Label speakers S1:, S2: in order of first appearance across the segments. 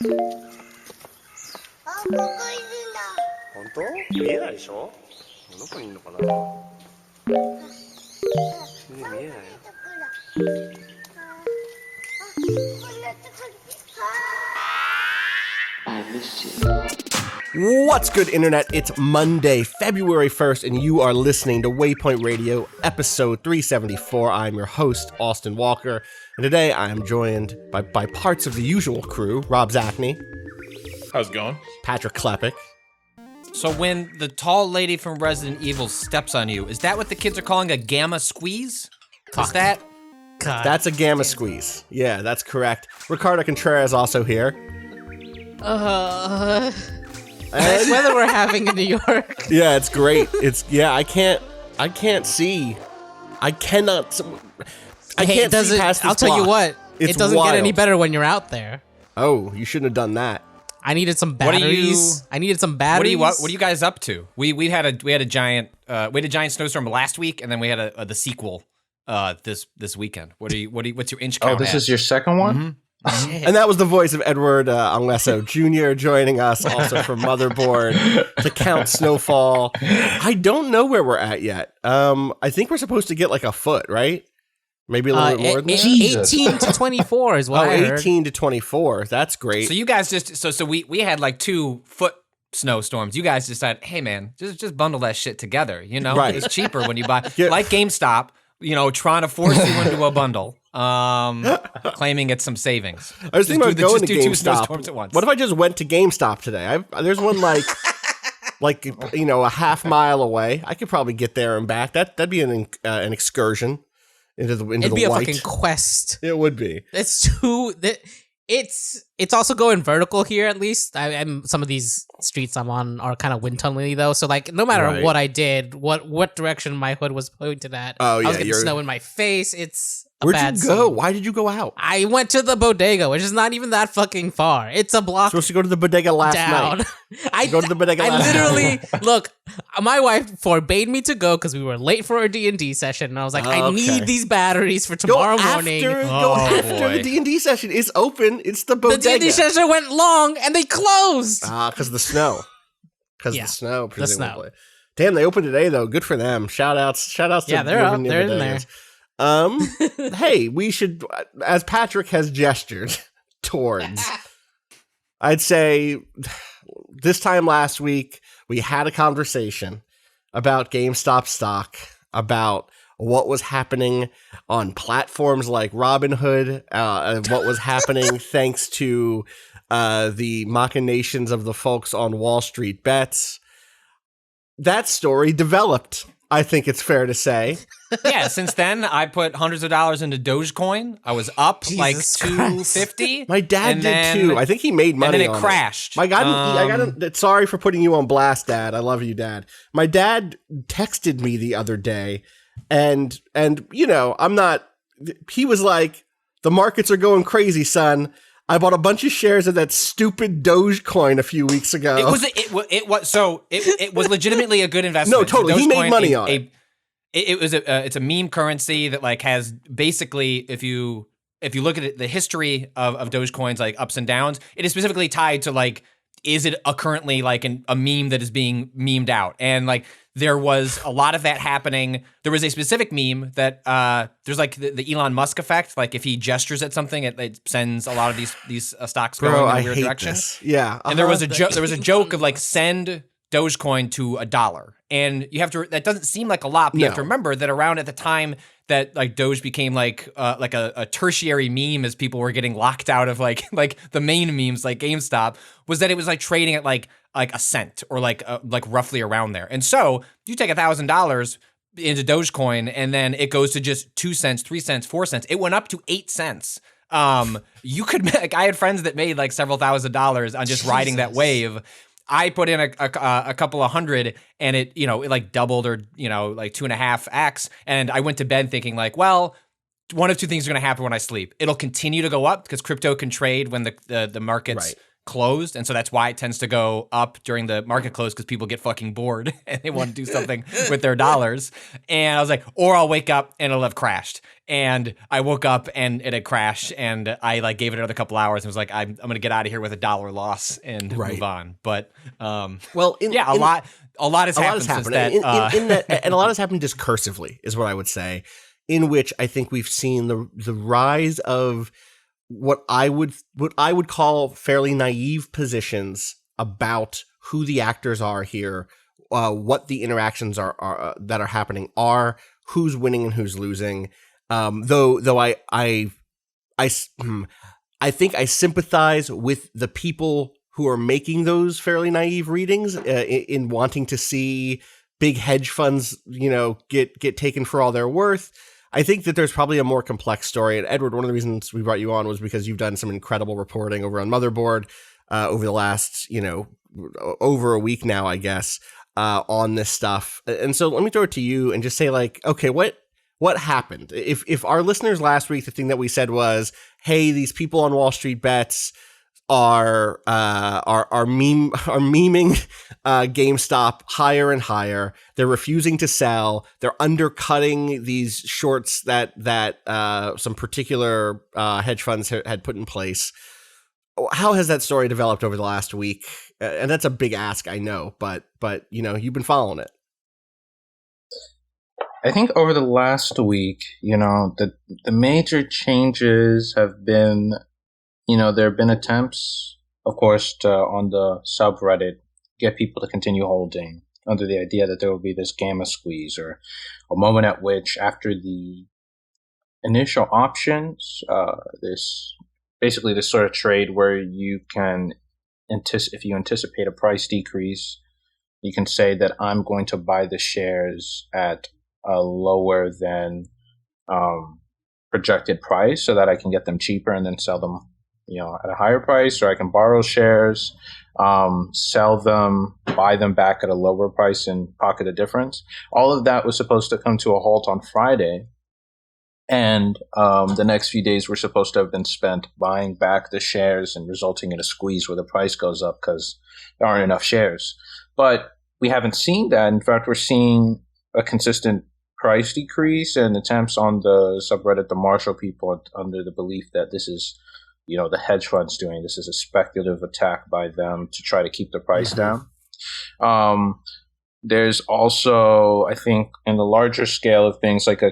S1: 本当？見えないでしょ？どこにいるのかな？見えないよ。What's good, Internet? It's Monday, February 1st, and you are listening to Waypoint Radio, episode 374. I'm your host, Austin Walker, and today I am joined by parts of the usual crew, Rob Zachney.
S2: How's it going?
S1: Patrick Klepek.
S3: So when the tall lady from Resident Evil steps on you, is that what the kids are calling a gamma squeeze? Is that?
S4: God.
S1: That's a gamma squeeze. Yeah, that's correct. Ricardo Contreras also here.
S4: Nice weather we're having in New York.
S1: Yeah, it's great. I can't see. I cannot see past this
S4: I'll tell you
S1: block.
S4: what,
S1: It's
S4: it doesn't
S1: wild.
S4: get any better when you're out there.
S1: Oh, you shouldn't have done that.
S4: I needed some batteries. What
S3: What are you guys up to? We had a giant snowstorm last week, and then we had the sequel this weekend. What's your inch count?
S2: Oh, this is your second one?
S3: Mm-hmm.
S1: And that was the voice of Edward Ongweso Jr. joining us, also from Motherboard, to count snowfall. I don't know where we're at yet. I think we're supposed to get like a foot, right? Maybe a little bit more than that.
S4: 18 to 24 is what I heard.
S1: 18 to 24. That's great.
S3: So you guys so we had like 2 foot snowstorms. You guys decided, hey man, just bundle that shit together. You know,
S1: Right.
S3: It's cheaper when you buy
S1: Yeah.
S3: like GameStop. You know, trying to force you into a bundle, claiming it's some savings.
S1: I was thinking about going to
S3: do 2
S1: GameStop.
S3: snowstorms at once.
S1: What if I just went to GameStop today? There's one like a half mile away. I could probably get there and back. That'd be an excursion into the
S4: It'd be a
S1: white.
S4: fucking quest.
S1: It would be.
S4: It's also going vertical here, at least. I'm some of these streets I'm on are kind of wind tunnely though, so like no matter
S1: Right.
S4: what I did, what direction my hood was pointed at,
S1: Oh, yeah,
S4: I was getting snow in my face. It's a
S1: Where'd
S4: bad
S1: you go?
S4: scene.
S1: Why did you go out?
S4: I went to the bodega, which is not even that fucking far. It's a block
S1: Supposed to go to the bodega last
S4: down.
S1: night.
S4: I
S1: Go to the bodega
S4: I
S1: last
S4: literally look. My wife forbade me to go because we were late for our D&D session, and I was like, I
S1: Okay.
S4: need these batteries for tomorrow morning.
S1: Go after
S3: boy.
S1: the D&D session. It's open. It's the
S4: The
S1: bodega.
S4: D&D session went long, and they closed.
S1: Because of the snow. Because
S4: Yeah,
S1: of the snow,
S4: the snow.
S1: presumably. Damn, they opened today though. Good for them. Shout outs to
S4: Yeah, they're up.
S1: living
S4: They're in
S1: bodegas. Hey, we should, as Patrick has gestured towards, I'd say this time last week we had a conversation about GameStop stock, about what was happening on platforms like Robinhood, and what was happening thanks to the machinations of the folks on Wall Street Bets. That story developed, I think it's fair to say.
S3: Yeah, since then I put hundreds of dollars into Dogecoin. I was up like
S4: Jesus
S3: 250.
S1: My dad
S3: and
S1: did
S3: then-
S1: too. I think he made money
S3: and then it
S1: on
S3: crashed.
S1: My God, sorry for putting you on blast, Dad. I love you, Dad. My dad texted me the other day, and you know, he was like, the markets are going crazy, son. I bought a bunch of shares of that stupid Dogecoin a few weeks ago.
S3: It was legitimately a good investment.
S1: No, totally. He made money on it.
S3: It's a meme currency that like has basically, if you look at it, the history of Dogecoin's like ups and downs, it is specifically tied to like, is it currently like a meme that is being memed out? And like there was a lot of that happening. There was a specific meme that there's like the Elon Musk effect. Like if he gestures at something, it sends a lot of these stocks going in a weird direction.
S1: This. Yeah,
S3: And there was a joke of like send Dogecoin to $1. And you have to, that doesn't seem like a lot, but you have to remember that around at the time that like Doge became like a tertiary meme as people were getting locked out of like the main memes like GameStop, was that it was like trading at like a cent or like roughly around there. And so you take $1,000 into Dogecoin and then it goes to just 2 cents, 3 cents, 4 cents. It went up to 8 cents. You could make, I had friends that made like several $1,000s on just riding that wave. I put in a couple of hundred and it like doubled or, like 2.5x. And I went to bed thinking like, well, one of two things are going to happen when I sleep. It'll continue to go up because crypto can trade when the markets closed, and so that's why it tends to go up during the market close, because people get fucking bored and they want to do something with their dollars. And I was like, or I'll wake up and it'll have crashed. And I woke up and it had crashed, and I like gave it another couple hours and was like, I'm gonna get out of here with $1 loss and move on. But a lot has happened since that.
S1: And a lot has happened discursively, is what I would say, in which I think we've seen the rise of what I would call fairly naive positions about who the actors are here, what the interactions are that are happening are, who's winning and who's losing. Though I think I sympathize with the people who are making those fairly naive readings in wanting to see big hedge funds, get taken for all they're worth. I think that there's probably a more complex story. And Edward, one of the reasons we brought you on was because you've done some incredible reporting over on Motherboard over the last, over a week now, I guess, on this stuff. And so let me throw it to you and just say, like, okay, what happened? If our listeners last week, the thing that we said was, hey, these people on Wall Street Bets are memeing GameStop higher and higher. They're refusing to sell. They're undercutting these shorts that some particular hedge funds had put in place. How has that story developed over the last week? And that's a big ask, I know, but you've been following it.
S2: I think over the last week, the major changes have been, there have been attempts, of course, on the subreddit, get people to continue holding under the idea that there will be this gamma squeeze, or a moment at which, after the initial options, this sort of trade where you can, if you anticipate a price decrease, you can say that I'm going to buy the shares at a lower than projected price so that I can get them cheaper and then sell them, at a higher price, or I can borrow shares, sell them, buy them back at a lower price and pocket the difference. All of that was supposed to come to a halt on Friday. And the next few days were supposed to have been spent buying back the shares and resulting in a squeeze where the price goes up because there aren't enough shares. But we haven't seen that. In fact, we're seeing a consistent price decrease and attempts on the subreddit, the Marshall people, under the belief that this is, the hedge funds doing. This is a speculative attack by them to try to keep the price down. There's also, I think, in the larger scale of things, like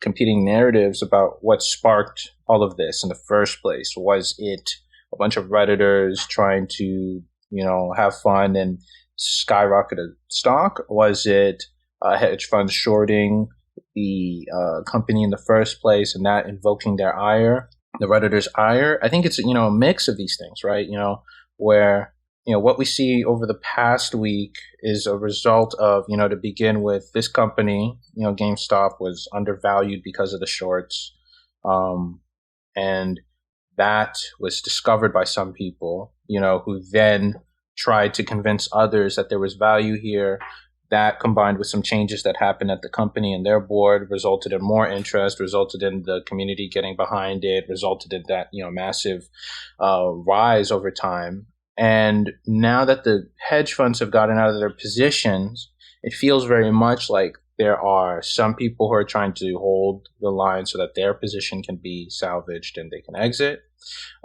S2: competing narratives about what sparked all of this in the first place. Was it a bunch of Redditors trying to, have fun and skyrocket a stock? Was it hedge funds shorting the company in the first place and that invoking their ire, the Redditors' ire? I think it's, a mix of these things, right? Where, what we see over the past week is a result of, to begin with, this company, GameStop, was undervalued because of the shorts. And that was discovered by some people, who then tried to convince others that there was value here. That, combined with some changes that happened at the company and their board, resulted in more interest, resulted in the community getting behind it, resulted in that, massive rise over time. And now that the hedge funds have gotten out of their positions, it feels very much like there are some people who are trying to hold the line so that their position can be salvaged and they can exit.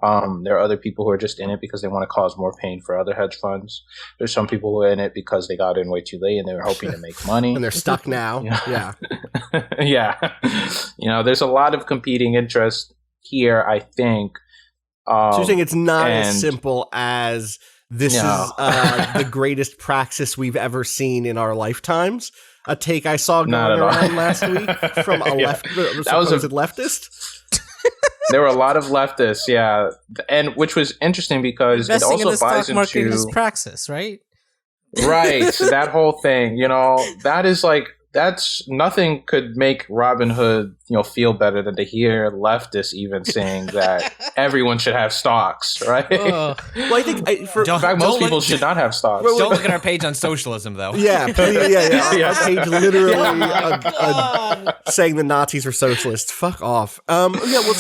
S2: There are other people who are just in it because they want to cause more pain for other hedge funds. There's some people who are in it because they got in way too late and they were hoping to make money.
S1: And they're stuck now. Yeah.
S2: Yeah. There's a lot of competing interest here, I think.
S1: So you're saying it's not as simple as this is the greatest praxis we've ever seen in our lifetimes? A take I saw going around last week from a supposed leftist?
S2: There were a lot of leftists, yeah, and which was interesting because
S4: investing
S2: it also
S4: in the
S2: buys
S4: stock market
S2: into
S4: is praxis, right?
S2: Right. So that whole thing, that is that's nothing could make Robinhood, feel better than to hear leftists even saying that everyone should have stocks, right?
S1: Well, I think in
S2: fact, most people should not have stocks.
S3: Don't look at our page on socialism, though.
S1: Yeah, please, yeah. Our page literally saying the Nazis are socialists. Fuck off. So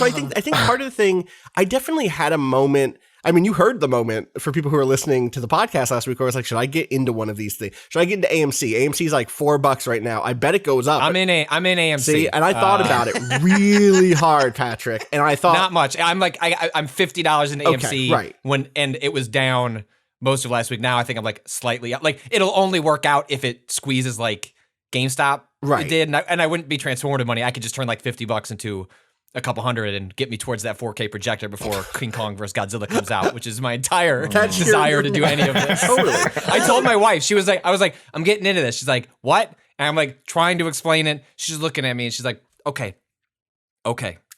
S1: I think part of the thing, I definitely had a moment. I mean, you heard the moment for people who are listening to the podcast last week where I was like, should I get into one of these things? Should I get into AMC? AMC is like $4 right now. I bet it goes up.
S3: I'm in AMC.
S1: See, and I thought about it really hard, Patrick. And I thought
S3: not much. I'm like I'm $50 in AMC
S1: Okay, right.
S3: and it was down most of last week. Now I think I'm like slightly up. Like it'll only work out if it squeezes like GameStop
S1: Right.
S3: did, and I wouldn't be transformative money. I could just turn like $50 into a couple hundred and get me towards that 4K projector before King Kong vs. Godzilla comes out, which is my entire desire to do any of this.
S1: Totally.
S3: I told my wife, I was like, I'm getting into this. She's like, what? And I'm like trying to explain it. She's looking at me and she's like, okay.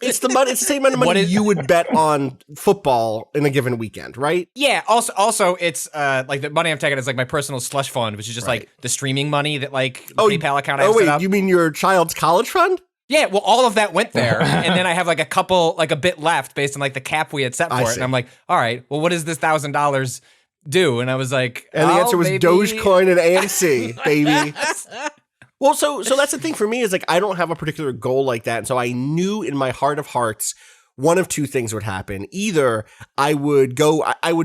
S1: It's the money. It's the same amount of money you would bet on football in a given weekend, right?
S3: Yeah. Also, it's like the money I'm taking is like my personal slush fund, which is just like the streaming money that like the PayPal account I have set up.
S1: You mean your child's college fund?
S3: Yeah, well, all of that went there, and then I have like a bit left based on like the cap we had set for it, and I'm like, all right, well, what does this $1,000 do? And I was like,
S1: and the answer was
S3: maybe...
S1: Dogecoin and AMC, baby. Well, so that's the thing for me is like I don't have a particular goal like that, and so I knew in my heart of hearts one of two things would happen. Either I would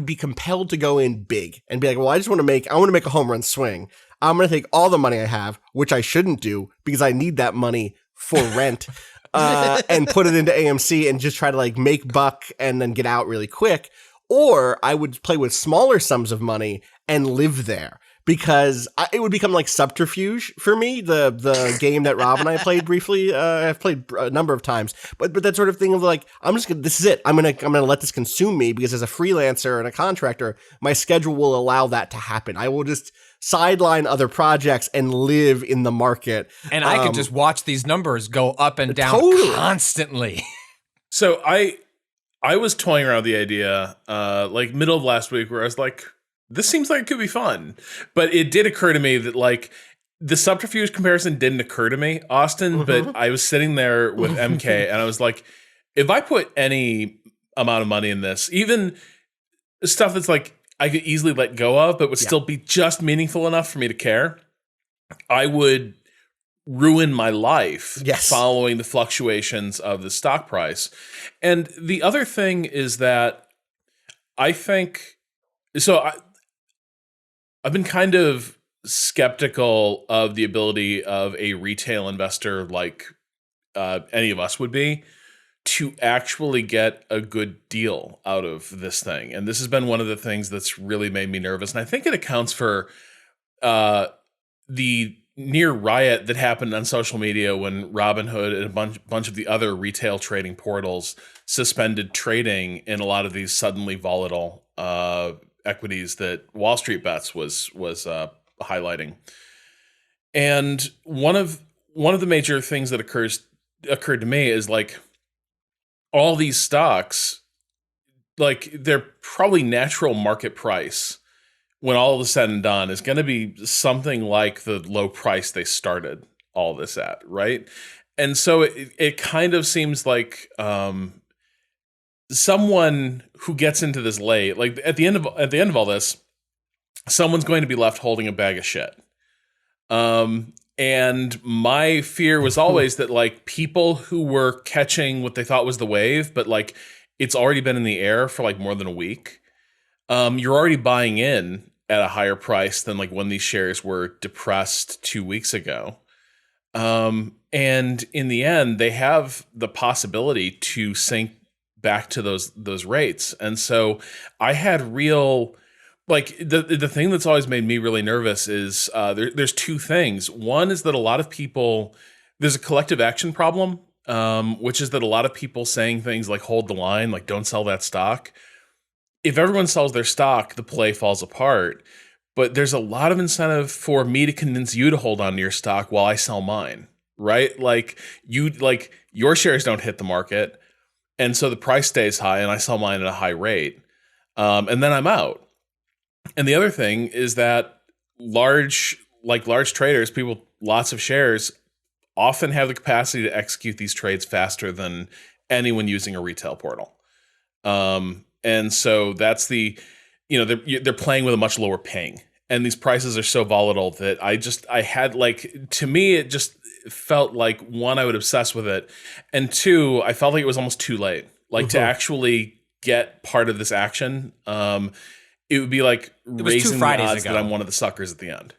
S1: be compelled to go in big and be like, well, I want to make a home run swing. I'm going to take all the money I have, which I shouldn't do because I need that money for rent, and put it into AMC and just try to like make buck and then get out really quick. Or I would play with smaller sums of money and live there because it would become like subterfuge for me. The game that Rob and I played briefly, I've played a number of times, but that sort of thing of like, this is it. I'm going to let this consume me because as a freelancer and a contractor, my schedule will allow that to happen. I will just sideline other projects and live in the market.
S3: And I could just watch these numbers go up and down constantly.
S5: So I was toying around with the idea like middle of last week where I was like, this seems like it could be fun. But it did occur to me that like the subterfuge comparison didn't occur to me, Austin, but I was sitting there with MK and I was like, if I put any amount of money in this, even stuff that's like I could easily let go of, but would still be just meaningful enough for me to care, I would ruin my life following the fluctuations of the stock price. And the other thing is that I think, so I've been kind of skeptical of the ability of a retail investor like any of us would be to actually get a good deal out of this thing. And this has been one of the things that's really made me nervous. And I think it accounts for the near riot that happened on social media when Robinhood and a bunch of the other retail trading portals suspended trading in a lot of these suddenly volatile equities that Wall Street Bets was highlighting. And one of the major things that occurred to me is like, all these stocks, like their probably natural market price when all is said and done is going to be something like the low price they started all this at, right? And so it kind of seems like someone who gets into this late, like at the end of all this, someone's going to be left holding a bag of shit. And my fear was always that like people who were catching what they thought was the wave, but like it's already been in the air for like more than a week. You're already buying in at a higher price than like when these shares were depressed 2 weeks ago. And in the end, they have the possibility to sink back to those rates. And so I had real... Like the thing that's always made me really nervous is there's two things. One is that a lot of people, there's a collective action problem, which is that a lot of people saying things like hold the line, like don't sell that stock. If everyone sells their stock, the play falls apart. But there's a lot of incentive for me to convince you to hold on to your stock while I sell mine, right? Like your shares don't hit the market, and so the price stays high, and I sell mine at a high rate, and then I'm out. And the other thing is that large traders, people, lots of shares, often have the capacity to execute these trades faster than anyone using a retail portal. And so that's they're playing with a much lower ping. And these prices are so volatile that I had like, to me, it just felt like, one, I would obsess with it. And two, I felt like it was almost too late, like to actually get part of this action, it would be like raising the odds that I'm one of the suckers at the end.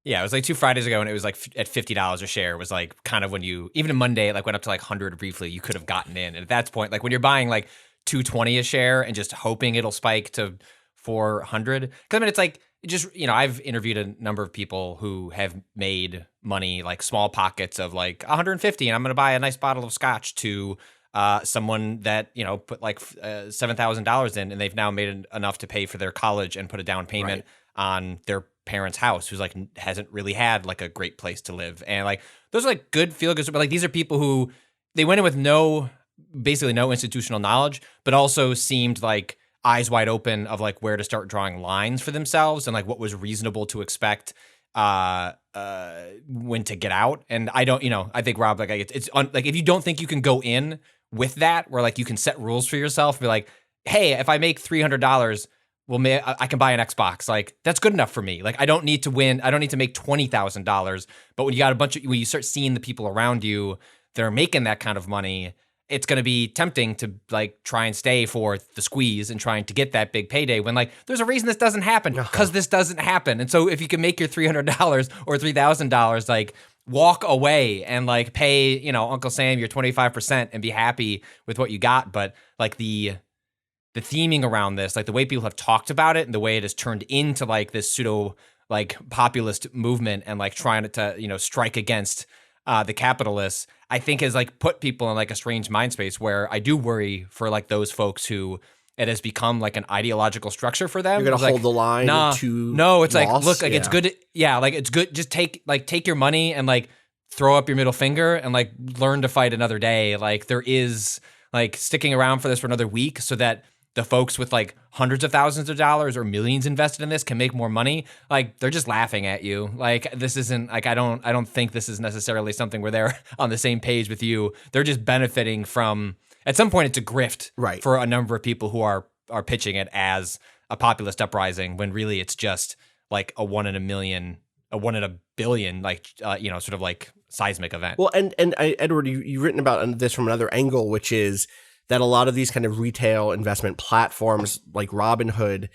S3: Yeah, it was like 2 Fridays ago, and it was like at $50 a share. It was like kind of when you, even a Monday, it like went up to like 100 briefly, you could have gotten in. And at that point, like when you're buying like 220 a share and just hoping it'll spike to 400. Because I mean, it's like, just, you know, I've interviewed a number of people who have made money, like small pockets of like 150, and I'm going to buy a nice bottle of scotch, to someone that, you know, put like $7,000 in, and they've now made enough to pay for their college and put a down payment on their parents' house, who's like hasn't really had like a great place to live. And like those are like good feel good, but like these are people who they went in with basically no institutional knowledge, but also seemed like eyes wide open of like where to start drawing lines for themselves and like what was reasonable to expect when to get out. And I don't, you know, I think Rob, like it's like if you don't think you can go in with that, where like you can set rules for yourself, be like, hey, if I make $300, well, I can buy an Xbox. Like that's good enough for me. Like I don't need to win. I don't need to make $20,000. But when you got when you start seeing the people around you that are making that kind of money, it's going to be tempting to like try and stay for the squeeze and trying to get that big payday when like there's a reason this doesn't happen, because this doesn't happen. And so if you can make your $300 or $3,000, like walk away and like pay, you know, Uncle Sam your 25% and be happy with what you got. But like the theming around this, like the way people have talked about it and the way it has turned into like this pseudo like populist movement and like trying to, you know, strike against the capitalists, I think has like put people in like a strange mind space where I do worry for like those folks who it has become like an ideological structure for them.
S1: You're going to hold the line to
S3: no, it's
S1: loss?
S3: like, look, like it's good. Like it's good. Just take your money and like throw up your middle finger and like learn to fight another day. Like there is like sticking around for this for another week so that the folks with like hundreds of thousands of dollars or millions invested in this can make more money. Like they're just laughing at you. Like this isn't like, I don't think this is necessarily something where they're on the same page with you. They're just benefiting from, at some point it's a grift for a number of people who are pitching it as a populist uprising when really it's just like a 1 in a million, a 1 in a billion, like, you know, sort of like seismic event.
S1: Well, and Edward, you've written about this from another angle, which is that a lot of these kind of retail investment platforms like Robinhood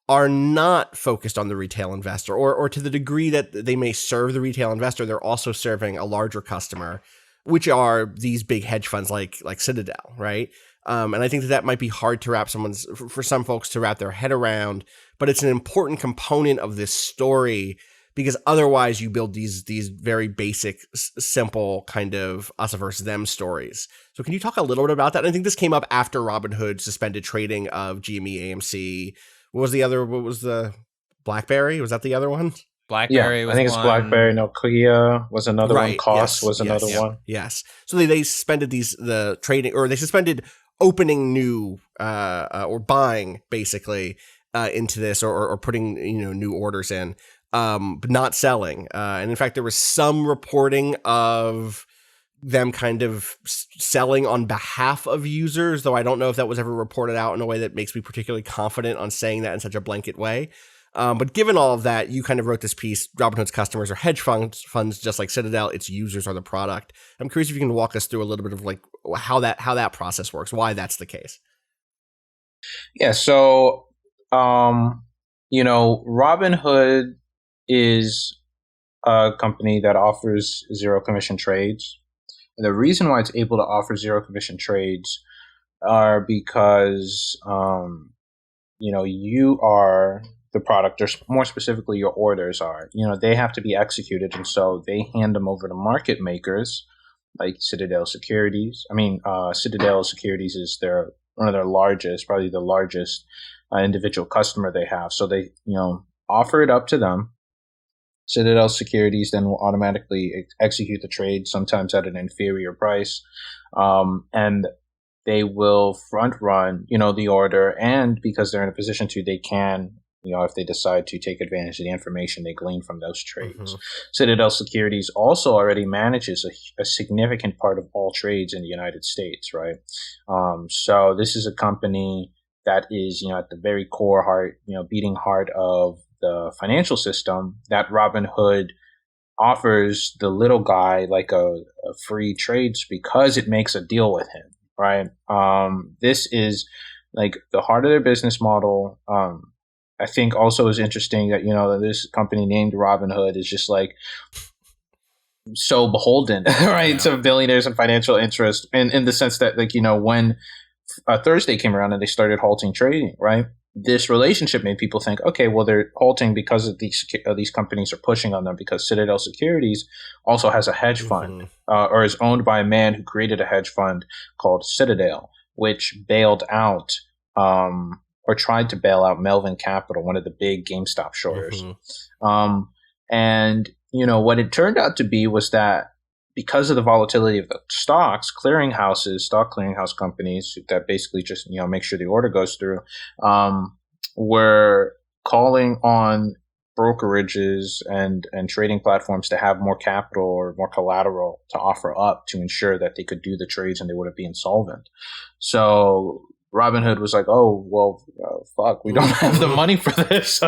S1: are not focused on the retail investor, or to the degree that they may serve the retail investor, they're also serving a larger customer, which are these big hedge funds like Citadel, right? And I think that might be hard to for some folks to wrap their head around, but it's an important component of this story, because otherwise you build these very basic, simple kind of us versus them stories. So can you talk a little bit about that? I think this came up after Robinhood suspended trading of GME, AMC. What was the BlackBerry? Was that the other one?
S3: BlackBerry was
S2: I think it's
S3: one.
S2: BlackBerry. Nokia was another one. Cost was another one.
S1: Yes. So they suspended the trading, or they suspended opening new or buying basically into this, or putting, you know, new orders in. But not selling. And in fact, there was some reporting of them kind of selling on behalf of users, though I don't know if that was ever reported out in a way that makes me particularly confident on saying that in such a blanket way. But given all of that, you kind of wrote this piece, Robinhood's customers are hedge funds just like Citadel, its users are the product. I'm curious if you can walk us through a little bit of like how that process works, why that's the case.
S2: Yeah, so, you know, Robinhood is a company that offers zero commission trades. And the reason why it's able to offer zero commission trades are because, you know, you are the product, or more specifically, your orders are. You know, they have to be executed, and so they hand them over to market makers like Citadel Securities. Citadel Securities is one of their largest, probably the largest individual customer they have. So they, you know, offer it up to them. Citadel Securities then will automatically execute the trade, sometimes at an inferior price, and they will front run, you know, the order. And because they're in a position to, they can, you know, if they decide to take advantage of the information they glean from those trades. Mm-hmm. Citadel Securities also already manages a significant part of all trades in the United States, right? So this is a company that is, you know, at the very core heart, you know, beating heart of the financial system, that Robinhood offers the little guy like a free trades because it makes a deal with him, right? This is like the heart of their business model. I think also is interesting that, this company named Robinhood is just like so beholden, right, to billionaires and financial interest, in the sense that, like, when Thursday came around and they started halting trading, right? This relationship made people think, okay, well, they're halting because of these companies are pushing on them, because Citadel Securities also has a hedge fund, or is owned by a man who created a hedge fund called Citadel, which bailed out, or tried to bail out Melvin Capital, one of the big GameStop shorters. And what it turned out to be was that because of the volatility of the stocks, stock clearinghouse companies that basically just, make sure the order goes through, were calling on brokerages and trading platforms to have more capital or more collateral to offer up to ensure that they could do the trades and they wouldn't be insolvent. So Robinhood was like, oh, well, fuck, we don't have the money for this.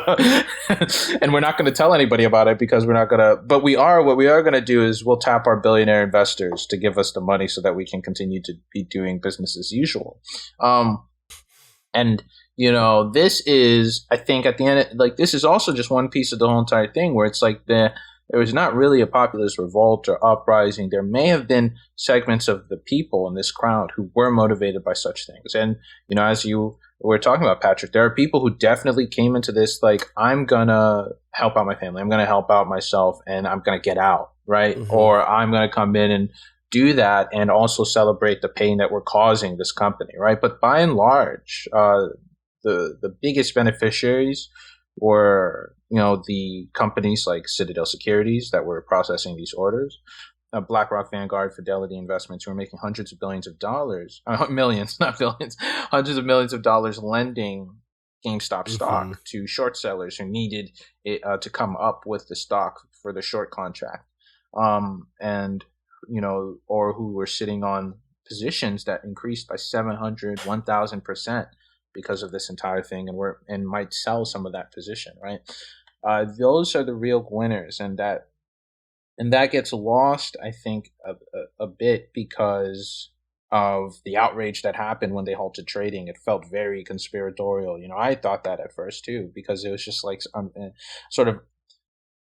S2: And we're not going to tell anybody about it because we're not going to, but what we are going to do is we'll tap our billionaire investors to give us the money so that we can continue to be doing business as usual. And, this is, I think at the end, like, this is also just one piece of the whole entire thing where it's like there was not really a populist revolt or uprising. There may have been segments of the people in this crowd who were motivated by such things. And, as you were talking about, Patrick, there are people who definitely came into this like, I'm going to help out my family. I'm going to help out myself, and I'm going to get out, right? Or I'm going to come in and do that and also celebrate the pain that we're causing this company, right? But by and large, the biggest beneficiaries were, the companies like Citadel Securities that were processing these orders, BlackRock, Vanguard, Fidelity Investments, who were making hundreds of billions of dollars, millions, not billions, hundreds of millions of dollars lending GameStop stock to short sellers who needed it to come up with the stock for the short contract, and or who were sitting on positions that increased by 700, 1,000% because of this entire thing, and might sell some of that position, right? Those are the real winners, and that gets lost, I think, a bit because of the outrage that happened when they halted trading. It felt very conspiratorial. I thought that at first too, because it was just like sort of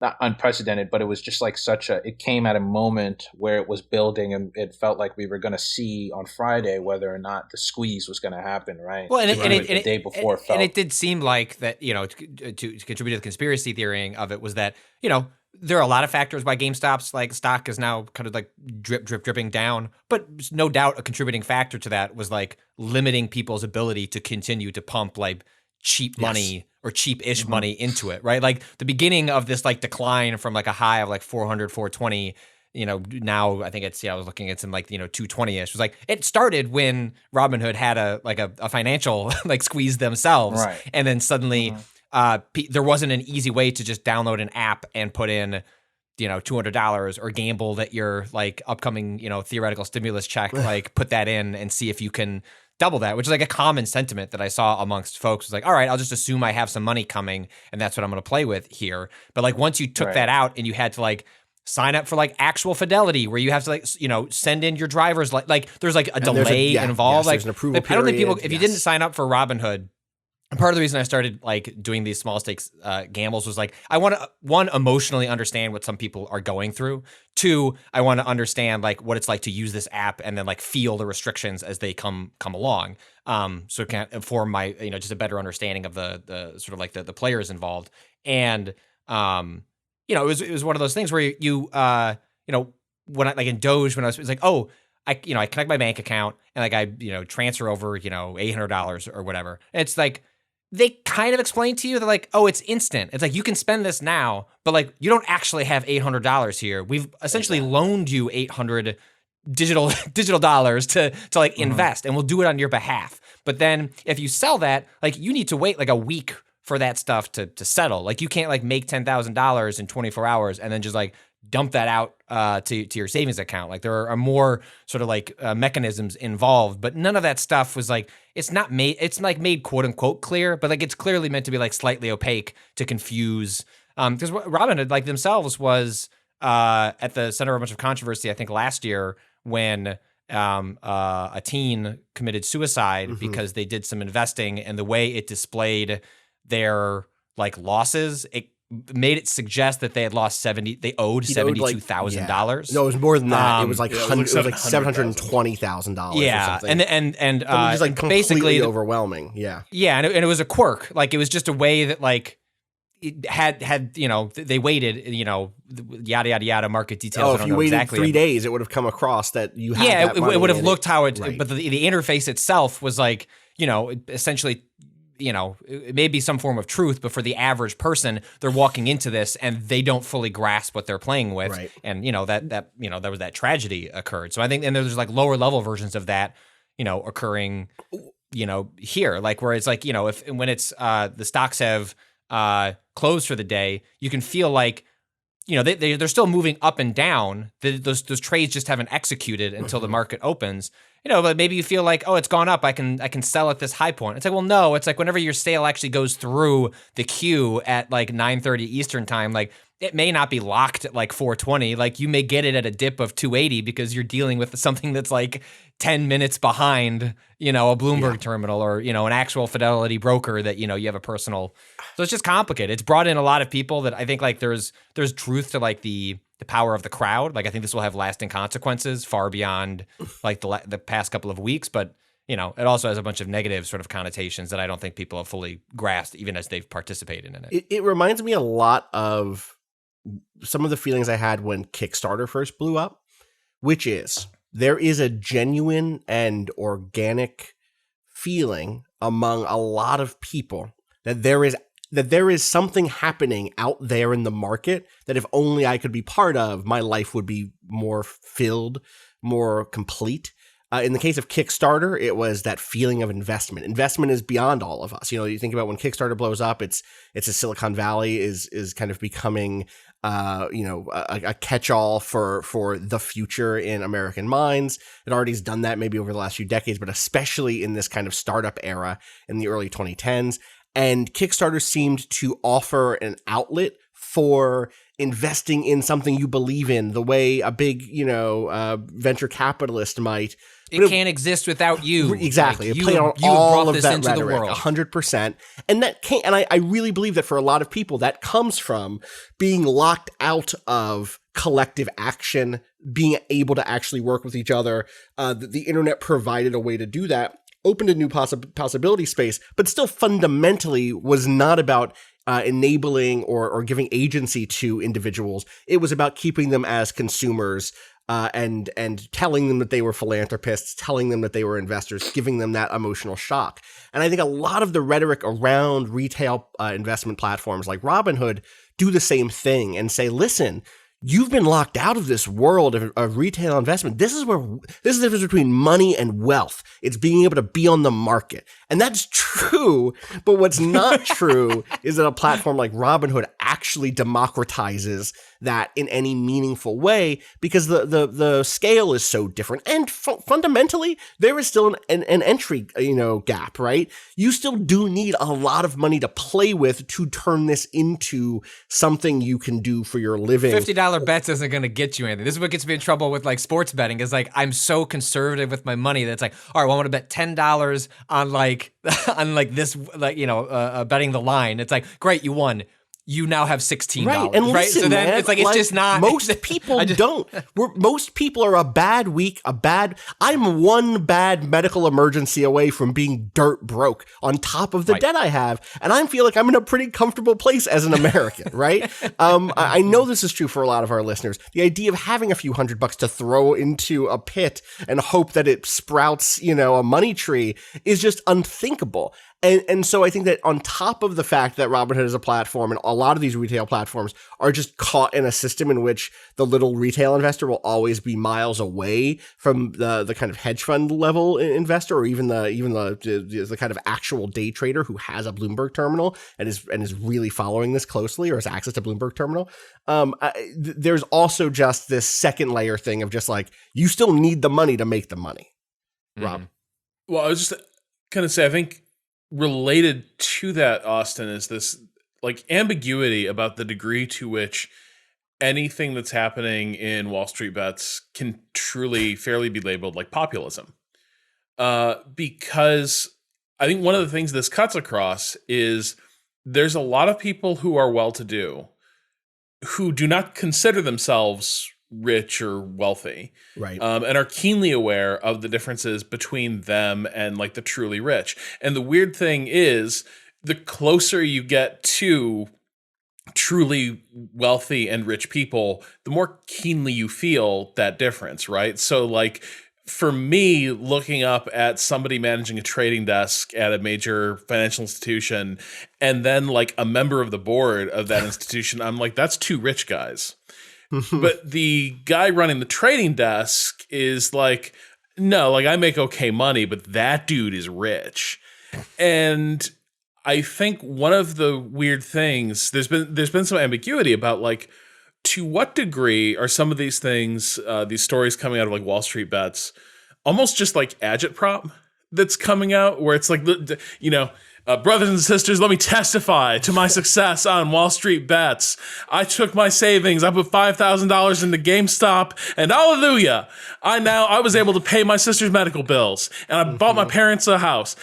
S2: not unprecedented, but it was just like it came at a moment where it was building, and it felt like we were going to see on Friday whether or not the squeeze was going to happen, right?
S3: Well,
S2: the day before
S3: and it did seem like that, to contribute to the conspiracy theorying of it was that, there are a lot of factors why GameStop's like stock is now kind of like dripping down, but no doubt a contributing factor to that was like limiting people's ability to continue to pump like cheap money or cheap-ish money into it, right? Like the beginning of this like decline from like a high of like 400, 420, now I think it's, I was looking, it's in like, 220-ish. It was like, it started when Robinhood had a financial like squeeze themselves.
S2: Right.
S3: And then suddenly there wasn't an easy way to just download an app and put in, $200 or gamble that your like upcoming, theoretical stimulus check, like put that in and see if you can double that, which is like a common sentiment that I saw amongst folks. Was like, all right, I'll just assume I have some money coming and that's what I'm going to play with here. But like once you took that out and you had to like sign up for like actual Fidelity, where you have to like, send in your driver's like there's like a delay involved. Like
S1: an approval
S3: I don't think people,
S1: period.
S3: if you didn't sign up for Robinhood, part of the reason I started like doing these small stakes gambles was like, I want to, one, emotionally understand what some people are going through. Two, I want to understand like what it's like to use this app and then like feel the restrictions as they come along. So it can inform my, just a better understanding of the sort of like the players involved. And, it was one of those things where when I, like in Doge, when I was like, oh, I connect my bank account and like I, transfer over, $800 or whatever. And it's like, they kind of explain to you that like, oh, it's instant. It's like, you can spend this now, but like, you don't actually have $800 here. We've essentially loaned you 800 digital dollars to like invest, and we'll do it on your behalf. But then if you sell that, like you need to wait like a week for that stuff to settle. Like you can't like make $10,000 in 24 hours and then just like dump that out to your savings account. Like there are more sort of like mechanisms involved, but none of that stuff was like, it's like made quote unquote clear, but like it's clearly meant to be like slightly opaque to confuse. Because Robinhood like themselves was at the center of a bunch of controversy, I think last year when a teen committed suicide because they did some investing, and the way it displayed their like losses, it made it suggest that they owed $72,000.
S1: No, it was more than that. It was like
S5: it was like
S1: $720,000.
S3: Yeah,
S1: or something.
S3: and
S1: just like completely
S3: basically
S1: overwhelming. Yeah,
S3: and it was a quirk. Like it was just a way that like it had they waited, yada yada yada, market details.
S1: Oh,
S3: I
S1: if
S3: don't
S1: you
S3: know
S1: waited
S3: exactly.
S1: 3 days, it would have come across that you had.
S3: Yeah,
S1: that money
S3: it would have
S1: and
S3: looked how it,
S1: right.
S3: but the interface itself was like essentially. It may be some form of truth, but for the average person, they're walking into this and they don't fully grasp what they're playing with.
S1: Right.
S3: And, there was that tragedy occurred. So I think, and there's like lower level versions of that, occurring, here, like where it's like, when it's, the stocks have, closed for the day, you can feel like, they're still moving up and down. Those trades just haven't executed until the market opens. But maybe you feel like, oh, it's gone up. I can sell at this high point. It's like, well, no. It's like whenever your sale actually goes through the queue at like 9:30 Eastern time, like it may not be locked at like 4:20. Like you may get it at a dip of 280 because you're dealing with something that's like 10 minutes behind, a Bloomberg terminal or, an actual Fidelity broker that, you have a personal. So it's just complicated. It's brought in a lot of people that I think like there's truth to like the power of the crowd. Like I think this will have lasting consequences far beyond like the past couple of weeks, but it also has a bunch of negative sort of connotations that I don't think people have fully grasped even as they've participated in it.
S1: It reminds me a lot of some of the feelings I had when Kickstarter first blew up, which is there is a genuine and organic feeling among a lot of people that there is something happening out there in the market that if only I could be part of, my life would be more filled, more complete. In the case of Kickstarter, it was that feeling of investment. Investment is beyond all of us. You think about when Kickstarter blows up, it's a Silicon Valley is kind of becoming a catch-all for the future in American minds. It already has done that maybe over the last few decades, but especially in this kind of startup era in the early 2010s. And Kickstarter seemed to offer an outlet for investing in something you believe in, the way a big, venture capitalist might.
S3: It can't exist without you.
S1: Exactly.
S3: Like
S1: it played on all of that
S3: into
S1: rhetoric, 100%. And that can't. And I really believe that for a lot of people, that comes from being locked out of collective action, being able to actually work with each other. The internet provided a way to do that. Opened a new possibility space, but still fundamentally was not about enabling or giving agency to individuals. It was about keeping them as consumers and telling them that they were philanthropists, telling them that they were investors, giving them that emotional shock. And I think a lot of the rhetoric around retail investment platforms like Robinhood do the same thing and say, listen, you've been locked out of this world of retail investment. This is the difference between money and wealth. It's being able to be on the market. And that's true. But what's not true is that a platform like Robinhood actually democratizes that in any meaningful way because the scale is so different. And fundamentally, there is still an entry, gap, right? You still do need a lot of money to play with to turn this into something you can do for your living.
S3: $50 bets isn't going to get you anything. This is what gets me in trouble with like sports betting is like, I'm so conservative with my money that it's like, all right, well, I want to bet $10 on this, betting the line. It's like, great, you won. You now have $16.
S1: Right, and listen,
S3: so then
S1: man,
S3: it's like it's just not.
S1: Most people don't. Most people are a bad week, I'm one bad medical emergency away from being dirt broke on top of the debt I have, and I feel like I'm in a pretty comfortable place as an American, right? I know this is true for a lot of our listeners. The idea of having a few $100 to throw into a pit and hope that it sprouts, a money tree is just unthinkable. And so I think that on top of the fact that Robinhood is a platform and a lot of these retail platforms are just caught in a system in which the little retail investor will always be miles away from the kind of hedge fund level investor or even the kind of actual day trader who has a Bloomberg terminal and is really following this closely or has access to Bloomberg terminal. There's also just this second layer thing of just like, you still need the money to make the money. Rob.
S5: Well, I was just going to say, I think related to that, Austin, is this like ambiguity about the degree to which anything that's happening in Wall Street bets can truly fairly be labeled like populism. Because I think one of the things this cuts across is there's a lot of people who are well-to-do who do not consider themselves rich or wealthy,
S1: Right.
S5: And are keenly aware of the differences between them and like the truly rich. And the weird thing is, the closer you get to truly wealthy and rich people, the more keenly you feel that difference, right? So like, for me, looking up at somebody managing a trading desk at a major financial institution and then like a member of the board of that institution, I'm like, that's two rich guys. But the guy running the trading desk is like, no, like I make okay money, but that dude is rich. And I think one of the weird things, there's been some ambiguity about like, to what degree are some of these things, these stories coming out of like Wall Street bets, almost just like agitprop that's coming out, where it's like, brothers and sisters, let me testify to my success on Wall Street bets. I took my savings, I put $5,000 into GameStop, and hallelujah, I was able to pay my sister's medical bills, and I bought my parents a house.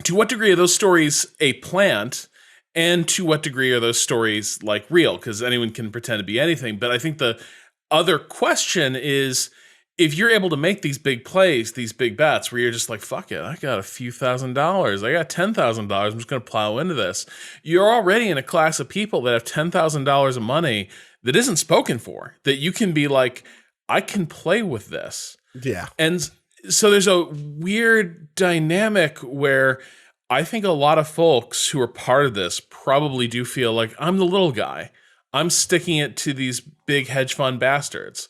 S5: To what degree are those stories a plant? And to what degree are those stories like real? Because anyone can pretend to be anything. But I think the other question is, if you're able to make these big plays, these big bets, where you're just like, fuck it, I got a few $1,000s, I got $10,000, I'm just going to plow into this. You're already in a class of people that have $10,000 of money that isn't spoken for, that you can be like, I can play with this.
S1: Yeah.
S5: And so there's a weird dynamic where I think a lot of folks who are part of this probably do feel like, I'm the little guy. I'm sticking it to these big hedge fund bastards.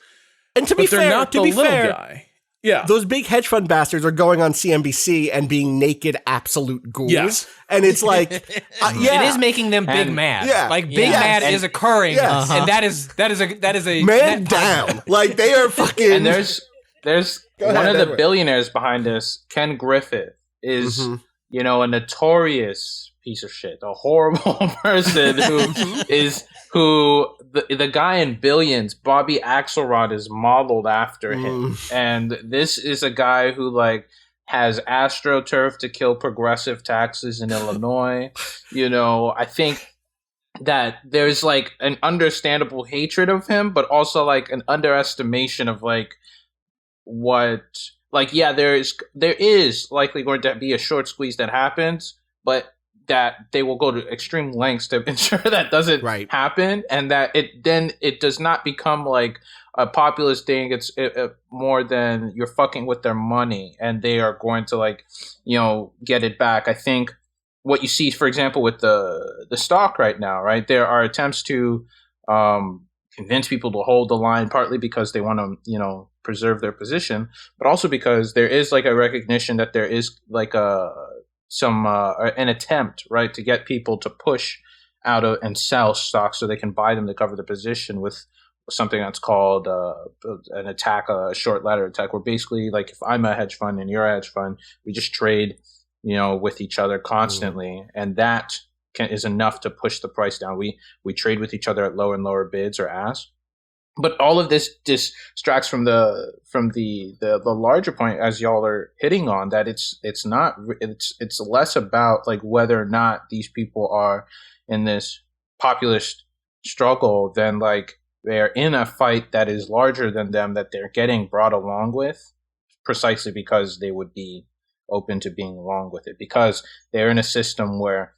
S1: And to be fair,
S5: not the little guy. Yeah.
S1: Those big hedge fund bastards are going on CNBC and being naked absolute ghouls.
S5: Yes.
S1: And it's like,
S3: It is making them big mad.
S1: Yeah.
S3: Like big mad is occurring.
S1: Yes.
S3: And that is a
S1: man
S3: net
S1: down.
S3: positive.
S1: Like they are fucking.
S2: And there's
S1: Go
S2: one
S1: ahead,
S2: of the
S1: Edward.
S2: billionaires behind this, Ken Griffith, is a notorious piece of shit, a horrible person who the guy in Billions, Bobby Axelrod, is modeled after him. And this is a guy who like has AstroTurf to kill progressive taxes in Illinois. I think that there's like an understandable hatred of him, but also like an underestimation of like what, like, yeah, there is likely going to be a short squeeze that happens, but that they will go to extreme lengths to ensure that doesn't happen, and that it does not become like a populist thing. It's more than you're fucking with their money, and they are going to like, get it back. I think what you see, for example, with the stock right now, right? There are attempts to convince people to hold the line, partly because they want to, preserve their position, but also because there is like a recognition that there is like an attempt, right, to get people to push out of and sell stocks so they can buy them to cover the position with something that's called an attack, a short ladder attack, where basically like if I'm a hedge fund and you're a hedge fund, we just trade, with each other constantly, and that is enough to push the price down. We trade with each other at lower and lower bids or asks. But all of this distracts from the larger point, as y'all are hitting on, that it's less about like whether or not these people are in this populist struggle than like they're in a fight that is larger than them, that they're getting brought along with, precisely because they would be open to being along with it, because they're in a system where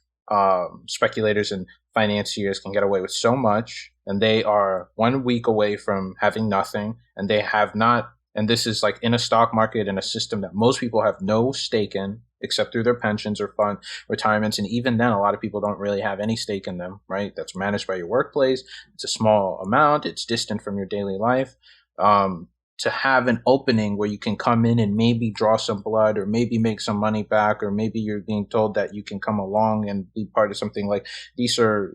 S2: speculators and financiers can get away with so much, and they are 1 week away from having nothing, and they have not, and this is like in a stock market in a system that most people have no stake in except through their pensions or fund retirements, and even then a lot of people don't really have any stake in them, right? That's managed by your workplace. It's a small amount, it's distant from your daily life. To have an opening where you can come in and maybe draw some blood, or maybe make some money back, or maybe you're being told that you can come along and be part of something, like these are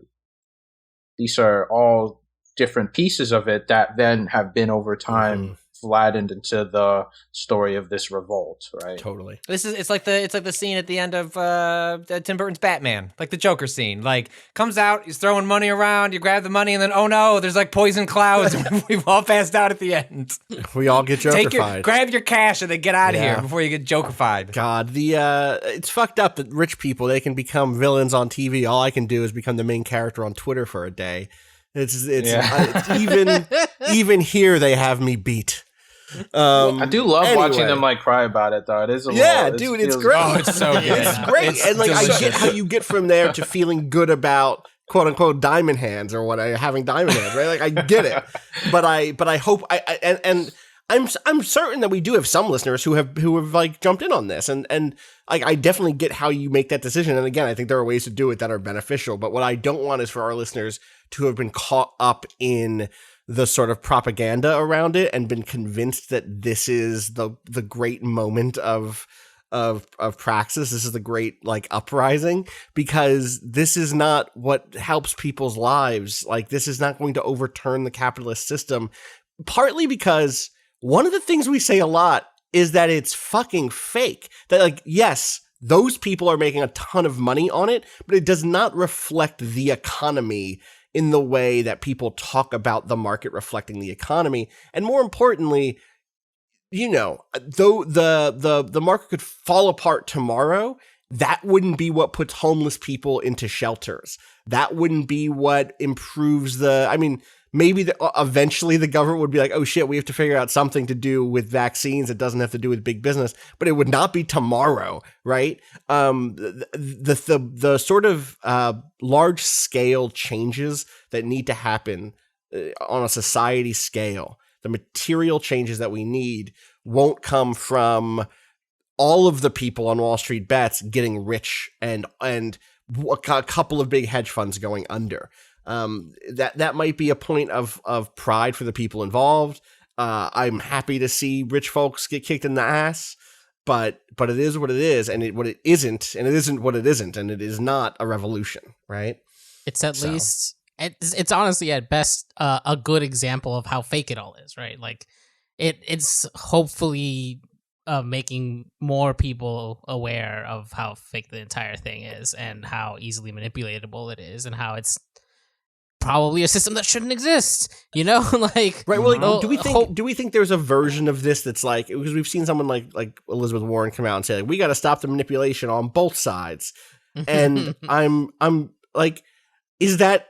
S2: all different pieces of it that then have been over time flattened into the story of this revolt, right?
S1: Totally.
S3: It's like the scene at the end of Tim Burton's Batman, like the Joker scene. Like comes out, he's throwing money around, you grab the money, and then oh no, there's like poison clouds. We've all passed out at the end.
S1: We all get Joker-fied.
S3: Grab your cash and then get out of here before you get Joker-fied.
S1: God, it's fucked up that rich people, they can become villains on TV. All I can do is become the main character on Twitter for a day. It's even here they have me beat.
S2: I do love watching them like cry about it though. It is
S1: it's great.
S3: Oh, it's so good.
S1: It's great. And like delicious. I get how you get from there to feeling good about quote unquote diamond hands or what having diamond hands, right? Like I get it. But I hope I'm certain that we do have some listeners who have like jumped in on this and I definitely get how you make that decision. And again, I think there are ways to do it that are beneficial. But what I don't want is for our listeners to have been caught up in the sort of propaganda around it and been convinced that this is the great moment of praxis. This is the great like uprising, because this is not what helps people's lives. Like this is not going to overturn the capitalist system, partly because one of the things we say a lot is that it's fucking fake. That like, yes, those people are making a ton of money on it, but it does not reflect the economy in the way that people talk about the market reflecting the economy. And more importantly, you know, though the market could fall apart tomorrow, that wouldn't be what puts homeless people into shelters. That wouldn't be what improves maybe eventually the government would be like, oh shit, we have to figure out something to do with vaccines that doesn't have to do with big business, but it would not be tomorrow, right? The sort of large scale changes that need to happen on a society scale, the material changes that we need won't come from all of the people on Wall Street bets getting rich and a couple of big hedge funds going under. That might be a point of pride for the people involved. I'm happy to see rich folks get kicked in the ass, but it is what it is, and what it isn't, and it isn't what it isn't, and it is not a revolution, right?
S4: It's least, it's honestly at best a good example of how fake it all is, right? Like it's hopefully making more people aware of how fake the entire thing is and how easily manipulatable it is and how it's probably a system that shouldn't exist, you know? Like,
S1: right. Well, like, do we think there's a version of this that's like, because we've seen someone like Elizabeth Warren come out and say, like, we got to stop the manipulation on both sides. And I'm like, is that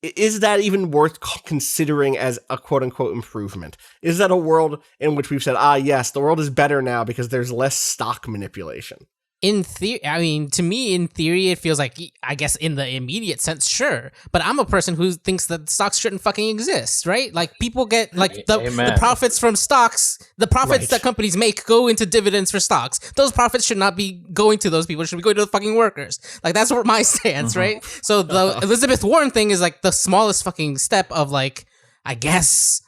S1: even worth considering as a quote unquote improvement? Is that a world in which we've said, yes, the world is better now because there's less stock manipulation?
S4: In theory, I mean, to me, in theory, it feels like, I guess in the immediate sense, sure. But I'm a person who thinks that stocks shouldn't fucking exist, right? Like, people get, like, the profits from stocks, the profits that companies make go into dividends for stocks. Those profits should not be going to those people. It should be going to the fucking workers. Like, that's what my stance, right? So the Elizabeth Warren thing is, like, the smallest fucking step of, like, I guess,